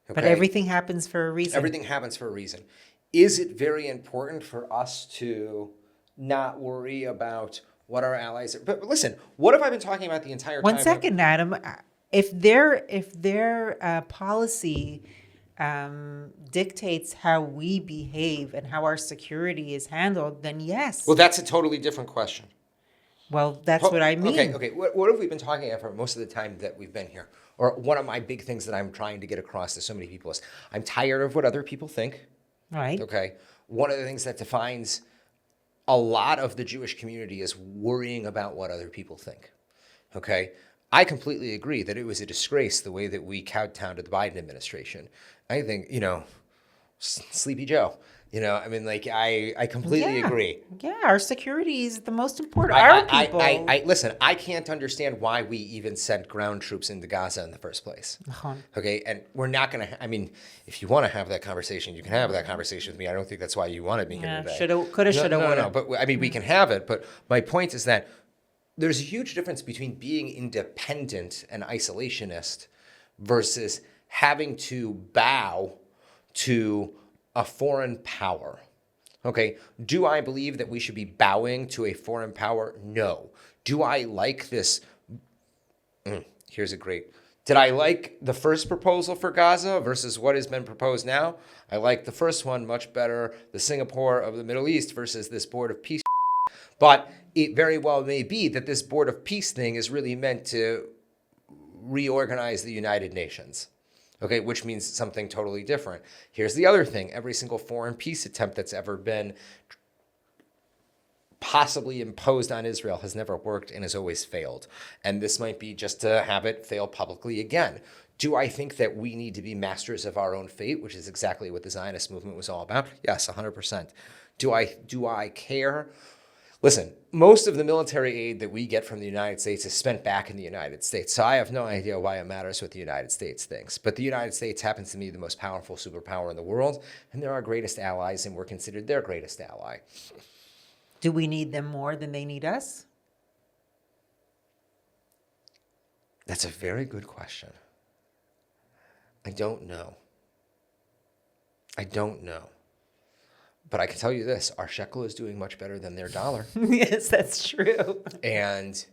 Okay? But everything happens for a reason. Everything happens for a reason. Is it very important for us to not worry about what our allies are? But listen, what have I been talking about the entire time? 1 second, Adam. If their policy dictates how we behave and how our security is handled, then yes. Well, that's a totally different question. Well, that's what I mean. Okay. What have we been talking about for most of the time that we've been here? Or one of my big things that I'm trying to get across to so many people is I'm tired of what other people think. Right. Okay. One of the things that defines a lot of the Jewish community is worrying about what other people think. Okay. I completely agree that it was a disgrace the way that we kowtowed to the Biden administration. I think, Sleepy Joe. I completely agree. Yeah, our security is the most important. Our people. Listen, I can't understand why we even sent ground troops into Gaza in the first place. Okay, and we're not going to, if you want to have that conversation, you can have that conversation with me. I don't think that's why you wanted me here today. Coulda, shoulda, woulda. No, but we can have it. But my point is that there's a huge difference between being independent and isolationist versus having to bow to a foreign power. Okay, do I believe that we should be bowing to a foreign power? No. Do I like this? Did I like the first proposal for Gaza versus what has been proposed now? I like the first one much better, the Singapore of the Middle East versus this Board of Peace. But it very well may be that this Board of Peace thing is really meant to reorganize the United Nations. Okay, which means something totally different. Here's the other thing. Every single foreign peace attempt that's ever been possibly imposed on Israel has never worked and has always failed. And this might be just to have it fail publicly again. Do I think that we need to be masters of our own fate, which is exactly what the Zionist movement was all about? Yes, 100%. Do I care? Listen, most of the military aid that we get from the United States is spent back in the United States. So I have no idea why it matters what the United States thinks. But the United States happens to be the most powerful superpower in the world, and they're our greatest allies, and we're considered their greatest ally. Do we need them more than they need us? That's a very good question. I don't know. But I can tell you this, our shekel is doing much better than their dollar. Yes, that's true. And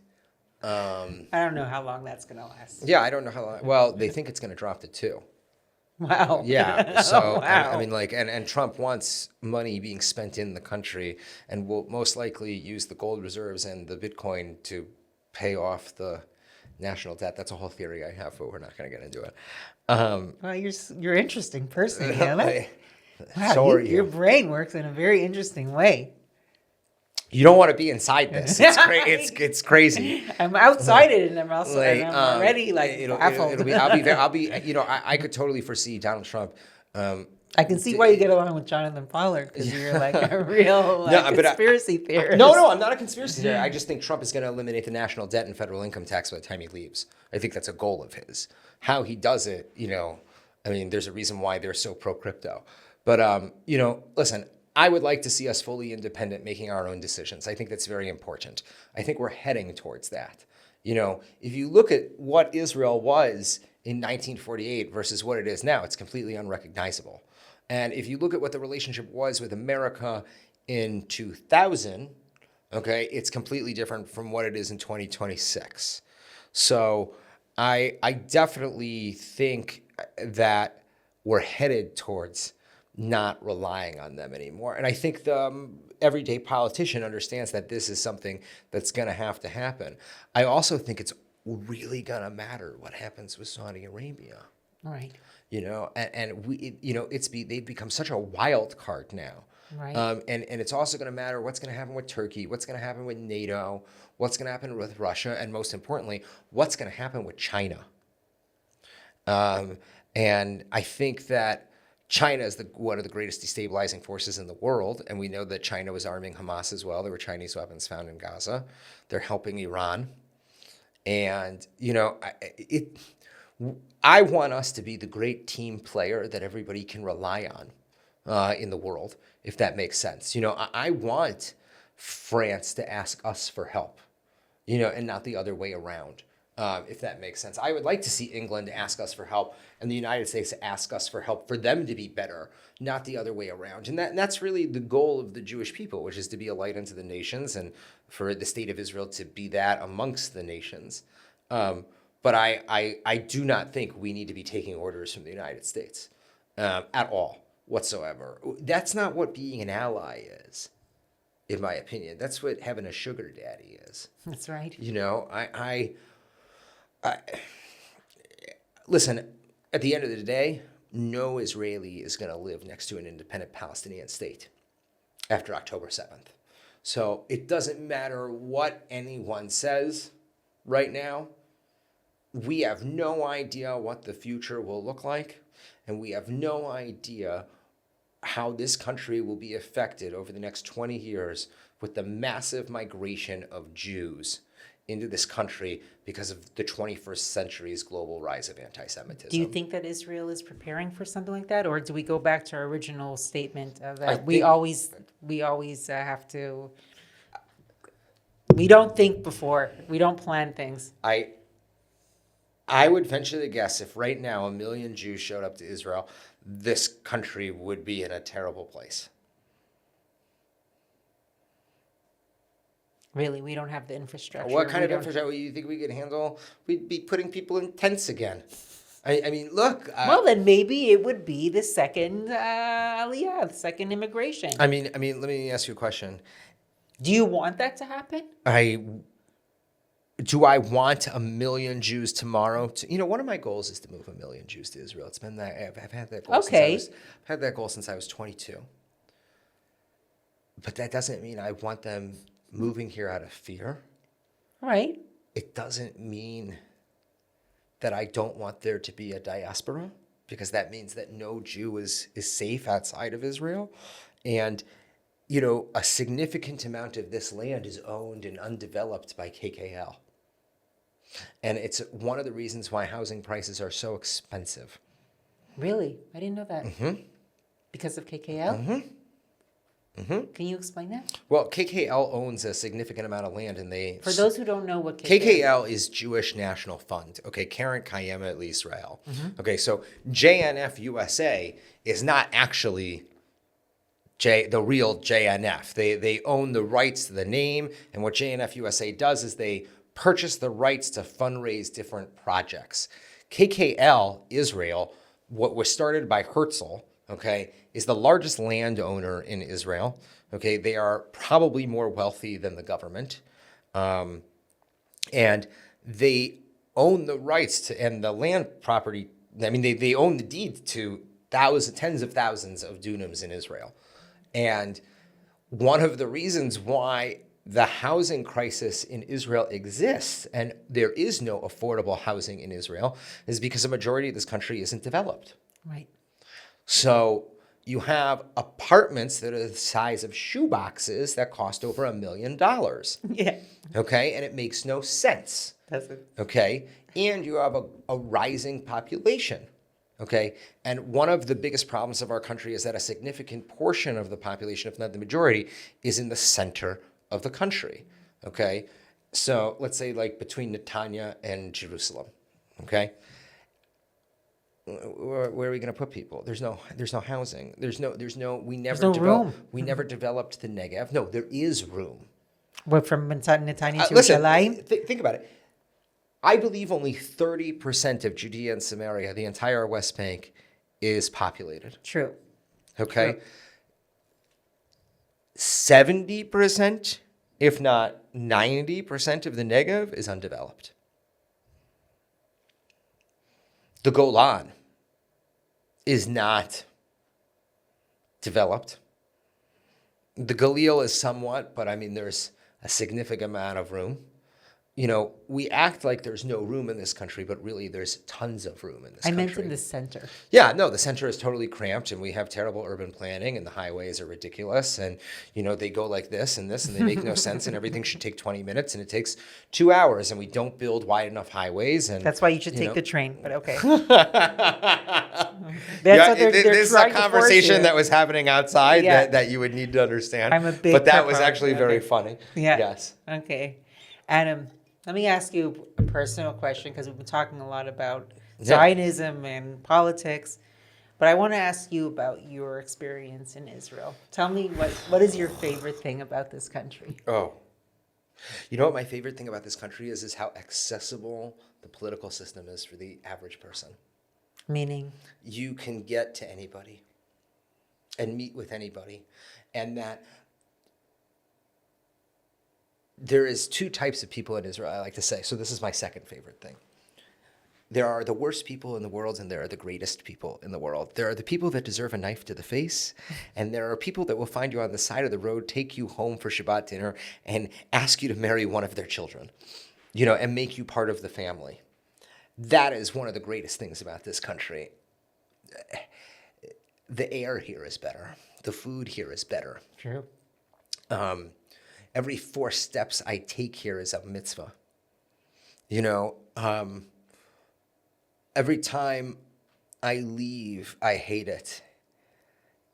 I don't know how long that's going to last. Yeah, I don't know how long. Well, they think it's going to drop to 2. Wow. Yeah. So, Wow. I mean, like, and Trump wants money being spent in the country and will most likely use the gold reserves and the Bitcoin to pay off the national debt. That's a whole theory I have, but we're not going to get into it. Well, you're an interesting person, Hannah. Wow, So are your you. brain works in a very interesting way. You don't want to be inside this. It's crazy. I'm outside it, and I'm also Like, and I'm already like baffled. it'll be. I'll be. You know, I could totally foresee Donald Trump. I can see why you get along with Jonathan Pollard, because you're like a real conspiracy theorist. No, I'm not a conspiracy theorist. I just think Trump is going to eliminate the national debt and federal income tax by the time he leaves. I think that's a goal of his. How he does it, I mean, there's a reason why they're so pro crypto. But listen, I would like to see us fully independent, making our own decisions. I think that's very important. I think we're heading towards that. If you look at what Israel was in 1948 versus what it is now, it's completely unrecognizable. And if you look at what the relationship was with America in 2000, okay, it's completely different from what it is in 2026. So I definitely think that we're headed towards not relying on them anymore. And I think the everyday politician understands that this is something that's going to have to happen. I also think it's really going to matter what happens with Saudi Arabia. Right. They've become such a wild card now. Right. And it's also going to matter what's going to happen with Turkey, what's going to happen with NATO, what's going to happen with Russia, and most importantly, what's going to happen with China. And I think that China is one of the greatest destabilizing forces in the world, and we know that China was arming Hamas as well. There were Chinese weapons found in Gaza. They're helping Iran. And, I want us to be the great team player that everybody can rely on in the world, if that makes sense. I want France to ask us for help, and not the other way around, if that makes sense. I would like to see England ask us for help and the United States ask us for help for them to be better, not the other way around. And that's really the goal of the Jewish people, which is to be a light unto the nations and for the state of Israel to be that amongst the nations. But I do not think we need to be taking orders from the United States at all, whatsoever. That's not what being an ally is, in my opinion. That's what having a sugar daddy is. That's right. I listen, at the end of the day, no Israeli is going to live next to an independent Palestinian state after October 7th. So it doesn't matter what anyone says right now. We have no idea what the future will look like, and we have no idea how this country will be affected over the next 20 years with the massive migration of Jews into this country because of the 21st century's global rise of anti-Semitism. Do you think that Israel is preparing for something like that, or do we go back to our original statement of that we always have to? We don't think before. We don't plan things. I would venture to guess if right now 1 million Jews showed up to Israel, this country would be in a terrible place. Really, we don't have the infrastructure. What kind of infrastructure do you think we could handle? We'd be putting people in tents again. I mean, look. Well, then maybe it would be the second aliyah, the second immigration. I mean, let me ask you a question. Do you want that to happen? Do I want 1 million Jews tomorrow? One of my goals is to move 1 million Jews to Israel. It's been that I've had that goal. Okay. I've had that goal since I was 22. But that doesn't mean I want them moving here out of fear. Right. It doesn't mean that I don't want there to be a diaspora, because that means that no Jew is safe outside of Israel. And a significant amount of this land is owned and undeveloped by KKL. And it's one of the reasons why housing prices are so expensive. Really? I didn't know that. Mm-hmm. Because of KKL? Mm-hmm. Mm-hmm. Can you explain that? Well, KKL owns a significant amount of land, and For those who don't know what KKL KKL is Jewish National Fund. Okay, Karen Kayemet Israel. Mm-hmm. Okay, so JNF USA is not actually the real JNF. They own the rights to the name, and what JNF USA does is they purchase the rights to fundraise different projects. KKL Israel, what was started by Herzl, okay, is the largest landowner in Israel. Okay, they are probably more wealthy than the government, and they own the rights to and the land property. I mean, they own the deed to tens of thousands of dunams in Israel, and one of the reasons why the housing crisis in Israel exists and there is no affordable housing in Israel is because a majority of this country isn't developed. Right. So you have apartments that are the size of shoeboxes that cost over $1 million. Yeah. Okay, and it makes no sense. That's it. Okay, and you have a rising population. Okay, and one of the biggest problems of our country is that a significant portion of the population, if not the majority, is in the center of the country. Okay, so let's say like between Netanya and Jerusalem. Okay, where are we going to put people? There's no housing. We never room. We never developed the Negev. No, there is room. What, from Netanya to Listen, Yerushalayim? think about it. I believe only 30% of Judea and Samaria, the entire West Bank, is populated. True. Okay? True. 70%, if not 90% of the Negev is undeveloped. The Golan is not developed. The Galil is somewhat, but I mean, there's a significant amount of room. You know, we act like there's no room in this country, but really there's tons of room in this country. I meant in the center. Yeah, no, the center is totally cramped and we have terrible urban planning and the highways are ridiculous and, you know, they go like this and they make no sense and everything should take 20 minutes and it takes 2 hours and we don't build wide enough highways. And that's why you should take the train, but okay. This is a conversation that was happening outside that you would need to understand. I'm a big But that was actually very funny. Yeah. Yes. Okay. Adam, let me ask you a personal question because we've been talking a lot about Zionism and politics, but I want to ask you about your experience in Israel. Tell me what is your favorite thing about this country? Oh, you know what my favorite thing about this country is how accessible the political system is for the average person. Meaning? You can get to anybody and meet with anybody, and that there is two types of people in Israel, I like to say. So this is my second favorite thing. There are the worst people in the world, and there are the greatest people in the world. There are the people that deserve a knife to the face, and there are people that will find you on the side of the road, take you home for Shabbat dinner, and ask you to marry one of their children, you know, and make you part of the family. That is one of the greatest things about this country. The air here is better. The food here is better. True. Every 4 steps I take here is a mitzvah. You know, every time I leave, I hate it.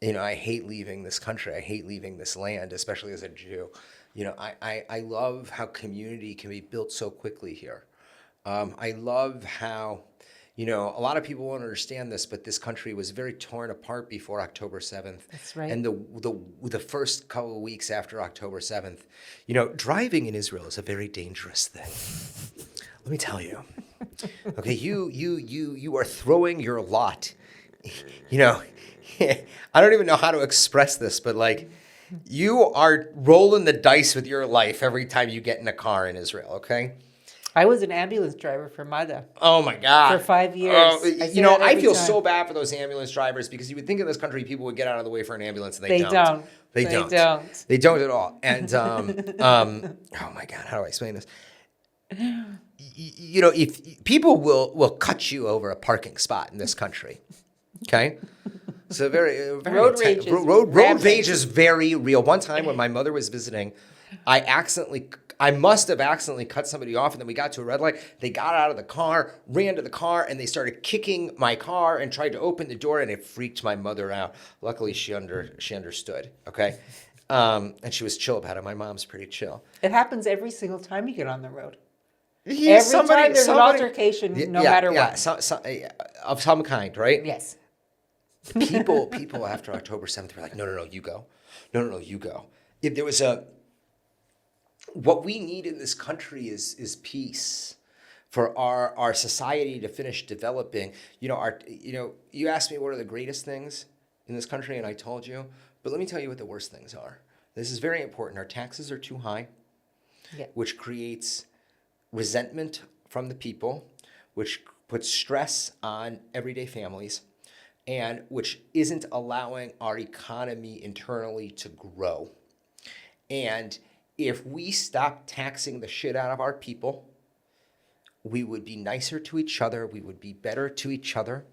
You know, I hate leaving this country. I hate leaving this land, especially as a Jew. You know, I love how community can be built so quickly here. I love how, you know, a lot of people won't understand this, but this country was very torn apart before October 7th. That's right. And the first couple of weeks after October 7th, you know, driving in Israel is a very dangerous thing. Let me tell you. Okay, you are throwing your lot. You know, I don't even know how to express this, but like, you are rolling the dice with your life every time you get in a car in Israel, okay? I was an ambulance driver for Madha. Oh my God. For 5 years. You know, I feel so bad for those ambulance drivers because you would think in this country people would get out of the way for an ambulance and they don't. They don't. They don't at all. And, oh my God, how do I explain this? You know, if people will cut you over a parking spot in this country, okay? So road rage is very real. One time when my mother was visiting, I must have accidentally cut somebody off, and then we got to a red light. They got out of the car, ran to the car, and they started kicking my car and tried to open the door, and it freaked my mother out. Luckily, she understood, okay? And she was chill about it. My mom's pretty chill. It happens every single time you get on the road. Every time there's an altercation, no matter what. Of some kind, right? Yes. People after October 7th were like, no, you go. No, you go. If there was what we need in this country is peace for our society to finish developing. You asked me what are the greatest things in this country, and I told you. But let me tell you what the worst things are. This is very important. Our taxes are too high, Yeah. which creates resentment from the people, which puts stress on everyday families, and which isn't allowing our economy internally to grow. And if we stop taxing the shit out of our people, we would be nicer to each other, we would be better to each other.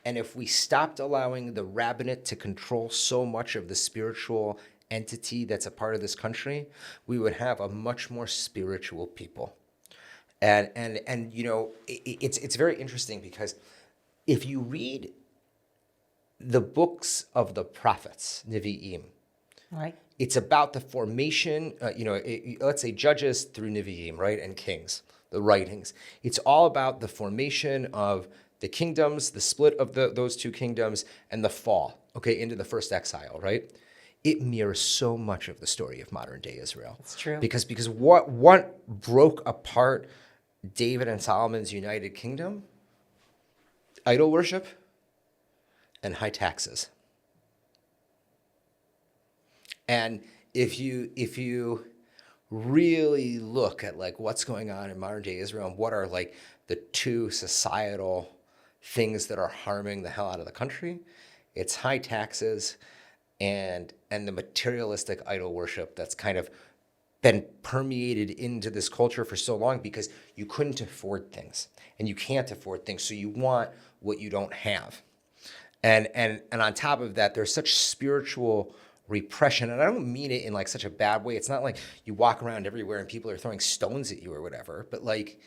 And if we stopped allowing the rabbinate to control so much of the spiritual entity that's a part of this country, we would have a much more spiritual people. And it's very interesting because if you read the books of the prophets, Nevi'im, Right. it's about the formation, let's say Judges through Nevi'im, right, and Kings, the writings. It's all about the formation of the kingdoms, the split of those two kingdoms, and the fall, okay, into the first exile, right? It mirrors so much of the story of modern day Israel. It's true. Because what broke apart David and Solomon's united kingdom? Idol worship and high taxes. And if you really look at like what's going on in modern day Israel and what are like the two societal things that are harming the hell out of the country, it's high taxes and the materialistic idol worship that's kind of been permeated into this culture for so long because you couldn't afford things and you can't afford things, so you want what you don't have. And on top of that, there's such spiritual repression, and I don't mean it in like such a bad way. It's not like you walk around everywhere and people are throwing stones at you or whatever, but like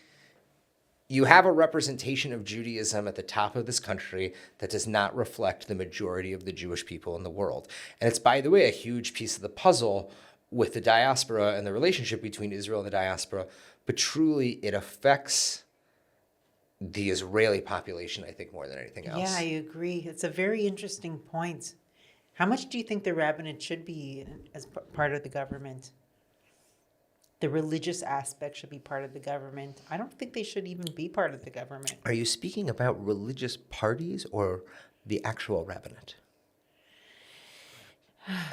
you have a representation of Judaism at the top of this country that does not reflect the majority of the Jewish people in the world. And it's, by the way, a huge piece of the puzzle with the diaspora and the relationship between Israel and the diaspora, but truly it affects the Israeli population, I think, more than anything else. Yeah, I agree. It's a very interesting point. How much do you think the rabbinate should be as part of the government? The religious aspect should be part of the government. I don't think they should even be part of the government. Are you speaking about religious parties or the actual rabbinate?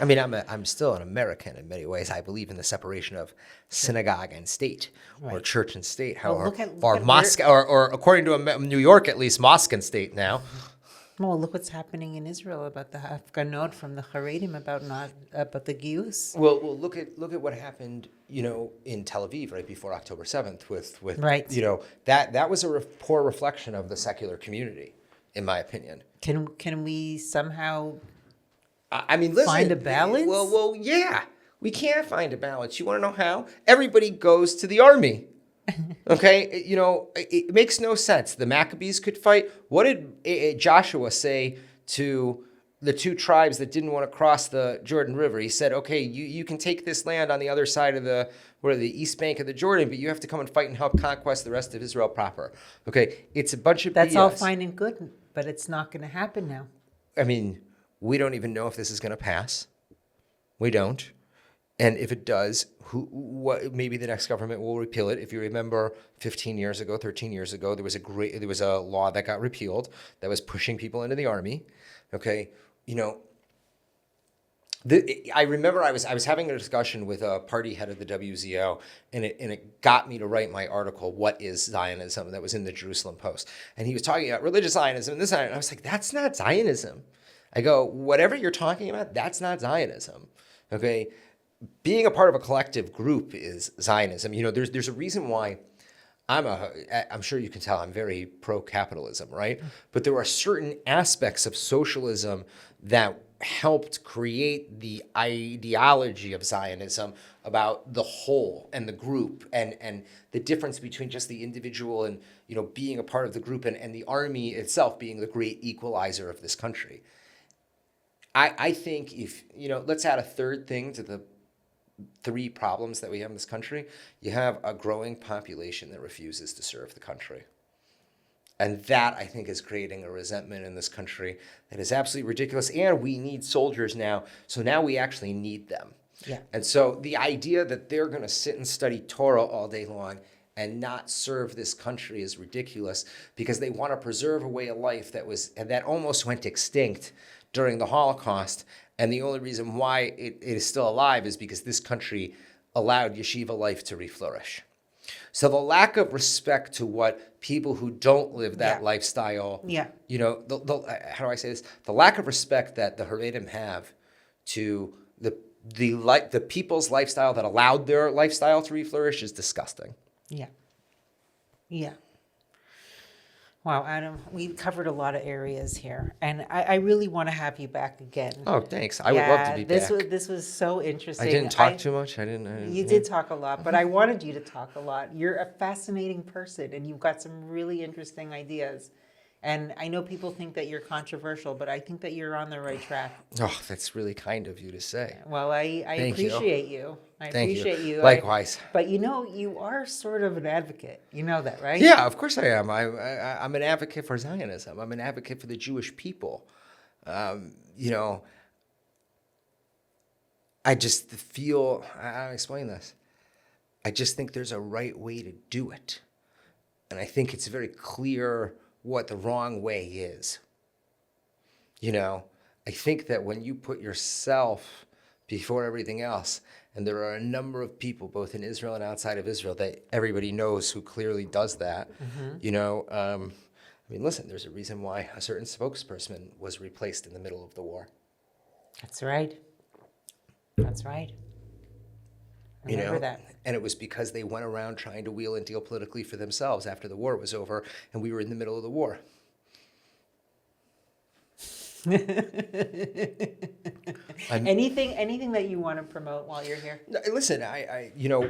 I mean, I'm still an American in many ways. I believe in the separation of synagogue and state, or Right. church and state, Well, or look at mosque, or according to New York at least, mosque and state now. Well, look what's happening in Israel about the Afghanot from the Haredim about the Gius. Well, look at what happened, in Tel Aviv right before October 7th with Right. That was a poor reflection of the secular community, in my opinion. Can we somehow I mean, listen. Find a balance? Well, yeah. We can't find a balance. You want to know how? Everybody goes to the army. Okay? It makes no sense. The Maccabees could fight. What did Joshua say to the two tribes that didn't want to cross the Jordan River? He said, okay, you can take this land on the other side of the east bank of the Jordan, but you have to come and fight and help conquest the rest of Israel proper. Okay? It's a bunch of That's BS. all fine and good, but it's not going to happen now. I mean, we don't even know if this is going to pass. We don't. And if it does, maybe the next government will repeal it. If you remember 13 years ago, there was a law that got repealed that was pushing people into the army. Okay. I remember I was having a discussion with a party head of the WZO, and it got me to write my article, What is Zionism? That was in the Jerusalem Post. And he was talking about religious Zionism and this Zionism. And I was like, that's not Zionism. I go, whatever you're talking about, that's not Zionism, okay? Being a part of a collective group is Zionism. There's a reason why I'm sure you can tell I'm very pro-capitalism, right? But there are certain aspects of socialism that helped create the ideology of Zionism about the whole and the group and the difference between just the individual and, being a part of the group and the army itself being the great equalizer of this country. I think if, let's add a third thing to the three problems that we have in this country. You have a growing population that refuses to serve the country. And that, I think, is creating a resentment in this country that is absolutely ridiculous. And we need soldiers now. So now we actually need them. Yeah. And so the idea that they're going to sit and study Torah all day long and not serve this country is ridiculous, because they want to preserve a way of life that almost went extinct during the Holocaust. And the only reason why it is still alive is because this country allowed yeshiva life to reflourish. So the lack of respect to what people who don't live that lifestyle, how do I say this? The lack of respect that the Haredim have to the people's lifestyle that allowed their lifestyle to reflourish is disgusting. Yeah. Yeah. Wow, Adam, we covered a lot of areas here, and I really want to have you back again. Oh, thanks. I would love to be back. This was so interesting. I didn't talk too much. I didn't. You did talk a lot, but I wanted you to talk a lot. You're a fascinating person, and you've got some really interesting ideas. And I know people think that you're controversial, but I think that you're on the right track. Oh, that's really kind of you to say. Well, I appreciate you. I appreciate you. Likewise. But you are sort of an advocate. You know that, right? Yeah, of course I am. I'm an advocate for Zionism. I'm an advocate for the Jewish people. I just feel, I'll explain this. I just think there's a right way to do it. And I think it's very clear what the wrong way is. I think that when you put yourself before everything else, and there are a number of people, both in Israel and outside of Israel, that everybody knows who clearly does that. Listen, there's a reason why a certain spokesperson was replaced in the middle of the war. That's right. That's right. Remember that. And it was because they went around trying to wheel and deal politically for themselves after the war was over, and we were in the middle of the war. Anything that you want to promote while you're here? Listen,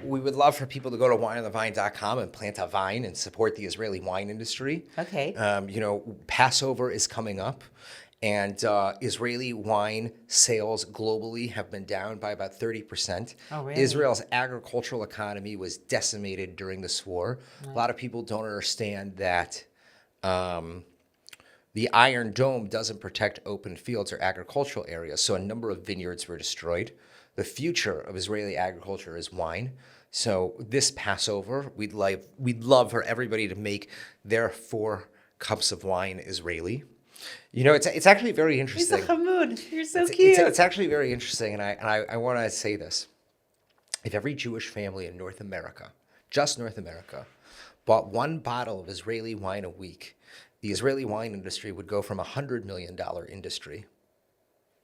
we would love for people to go to wineonthevine.com and plant a vine and support the Israeli wine industry. Okay. Passover is coming up. And Israeli wine sales globally have been down by about 30%. Oh, really? Israel's agricultural economy was decimated during this war. Right. A lot of people don't understand that the Iron Dome doesn't protect open fields or agricultural areas, so a number of vineyards were destroyed. The future of Israeli agriculture is wine. So this Passover, we'd love for everybody to make their 4 cups of wine Israeli. It's actually very interesting. He's a Hamoud. You're so cute. It's actually very interesting, and I want to say this. If every Jewish family in North America, just North America, bought 1 bottle of Israeli wine a week, the Israeli wine industry would go from $100 million industry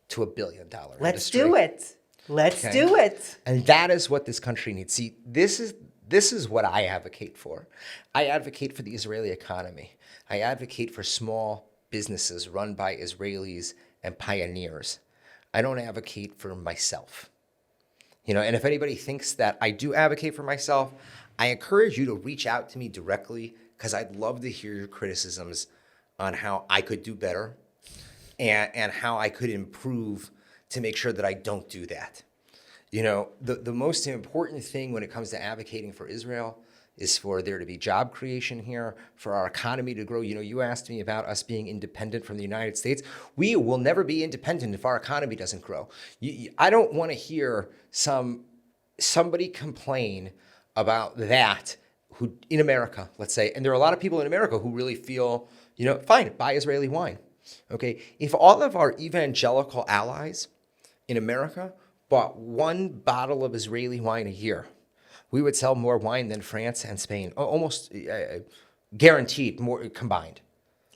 to $1 billion industry. Let's do it. Let's do it. And that is what this country needs. See, this is what I advocate for. I advocate for the Israeli economy. I advocate for small businesses run by Israelis and pioneers. I don't advocate for myself. And if anybody thinks that I do advocate for myself, I encourage you to reach out to me directly, because I'd love to hear your criticisms on how I could do better and how I could improve to make sure that I don't do that. The most important thing when it comes to advocating for Israel is for there to be job creation here, for our economy to grow. You asked me about us being independent from the United States. We will never be independent if our economy doesn't grow. I don't want to hear somebody complain about that who in America, let's say, and there are a lot of people in America who really feel, fine, buy Israeli wine. Okay, if all of our evangelical allies in America bought 1 bottle of Israeli wine a year, we would sell more wine than France and Spain, almost guaranteed more combined.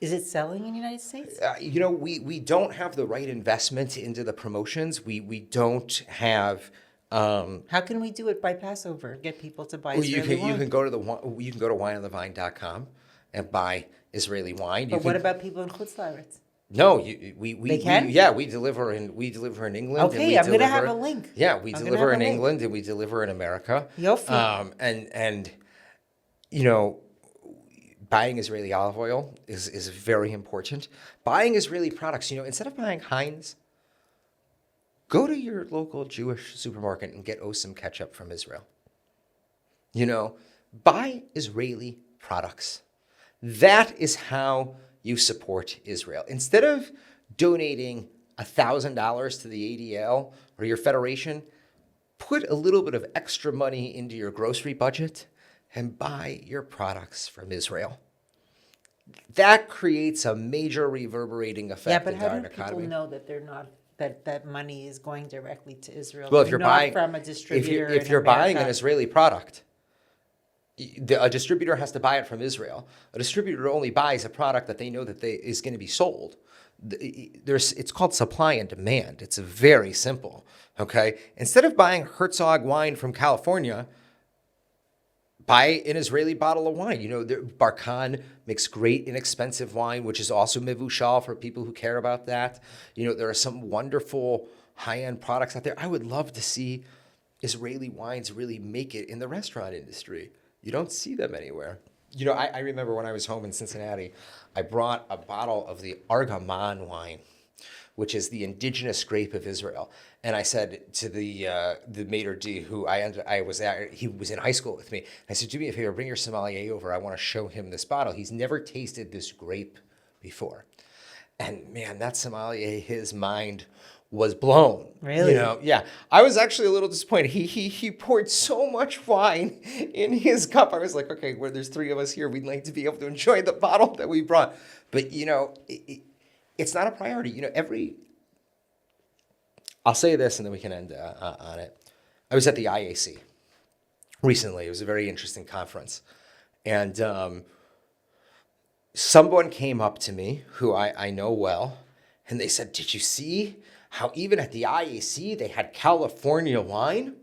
Is it selling in the United States? We don't have the right investment into the promotions. We don't have. How can we do it by Passover? Get people to buy Israeli wine. You can go to wineonthevine.com and buy Israeli wine. But what about people in Chutz La'aretz? No, they can? We deliver in England. Okay, I'm going to have a link. Yeah, we deliver in England and we deliver in America. Yofi. Buying Israeli olive oil is very important. Buying Israeli products, instead of buying Heinz, go to your local Jewish supermarket and get Osem ketchup from Israel. Buy Israeli products. That is how you support Israel. Instead of donating $1,000 to the ADL or your federation, put a little bit of extra money into your grocery budget and buy your products from Israel. That creates a major reverberating Yeah, effect but in how our do people economy. know that they're not that money is going directly to Israel? Well, if and you're not buying from a distributor if in you're buying an America? Israeli product, a distributor has to buy it from Israel. A distributor only buys a product that they know that is going to be sold. It's called supply and demand. It's very simple. Okay, instead of buying Herzog wine from California, buy an Israeli bottle of wine. Barkan makes great inexpensive wine, which is also mivushal for people who care about that. There are some wonderful high-end products out there. I would love to see Israeli wines really make it in the restaurant industry. You don't see them anywhere. I remember when I was home in Cincinnati, I brought a bottle of the Argaman wine, which is the indigenous grape of Israel. And I said to the maitre d' who I was at, he was in high school with me. I said, do me a favor, bring your sommelier over. I want to show him this bottle. He's never tasted this grape before. And man, that sommelier, his mind was blown. Really? Yeah. I was actually a little disappointed. He poured so much wine in his cup. I was like, okay, well, there's three of us here. We'd like to be able to enjoy the bottle that we brought. But, it's not a priority. I'll say this and then we can end on it. I was at the IAC recently. It was a very interesting conference. And someone came up to me who I know well, and they said, did you see how even at the IAC they had California wine?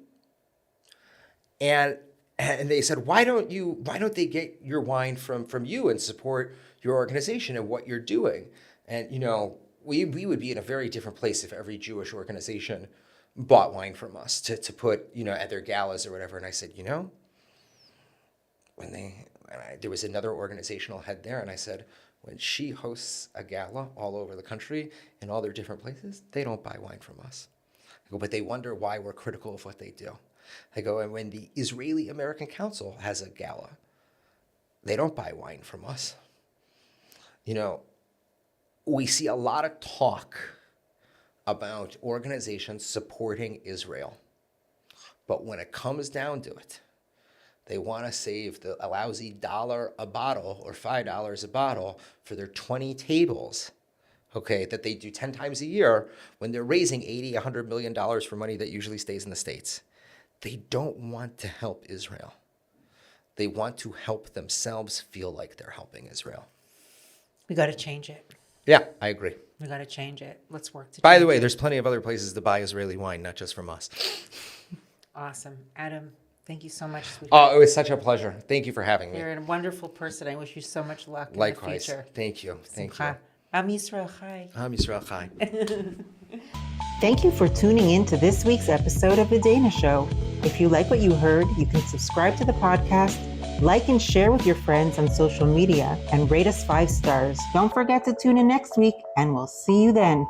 And they said, why don't they get your wine from you and support your organization and what you're doing? And, we would be in a very different place if every Jewish organization bought wine from us to put, at their galas or whatever. And I said, there was another organizational head there, and I said, when she hosts a gala all over the country in all their different places, they don't buy wine from us. I go, but they wonder why we're critical of what they do. I go, and when the Israeli American Council has a gala, they don't buy wine from us. We see a lot of talk about organizations supporting Israel. But when it comes down to it, they want to save the lousy $1 a bottle or $5 a bottle for their 20 tables, okay, that they do 10 times a year when they're raising $80, $100 million for money that usually stays in the States. They don't want to help Israel. They want to help themselves feel like they're helping Israel. We got to change it. Yeah, I agree. We got to change it. Let's work to By change the way, it. there's plenty of other places to buy Israeli wine, not just from us. Awesome. Adam, thank you so much, sweetheart. Oh, it was such a pleasure. Thank you for having me. You're a wonderful person. I wish you so much luck in Likewise. the future. Thank you. Thank you. Am Yisrael Chai. Am Yisrael Chai. Thank you for tuning in to this week's episode of The Dana Show. If you like what you heard, you can subscribe to the podcast, like and share with your friends on social media, and rate us 5 stars. Don't forget to tune in next week, and we'll see you then.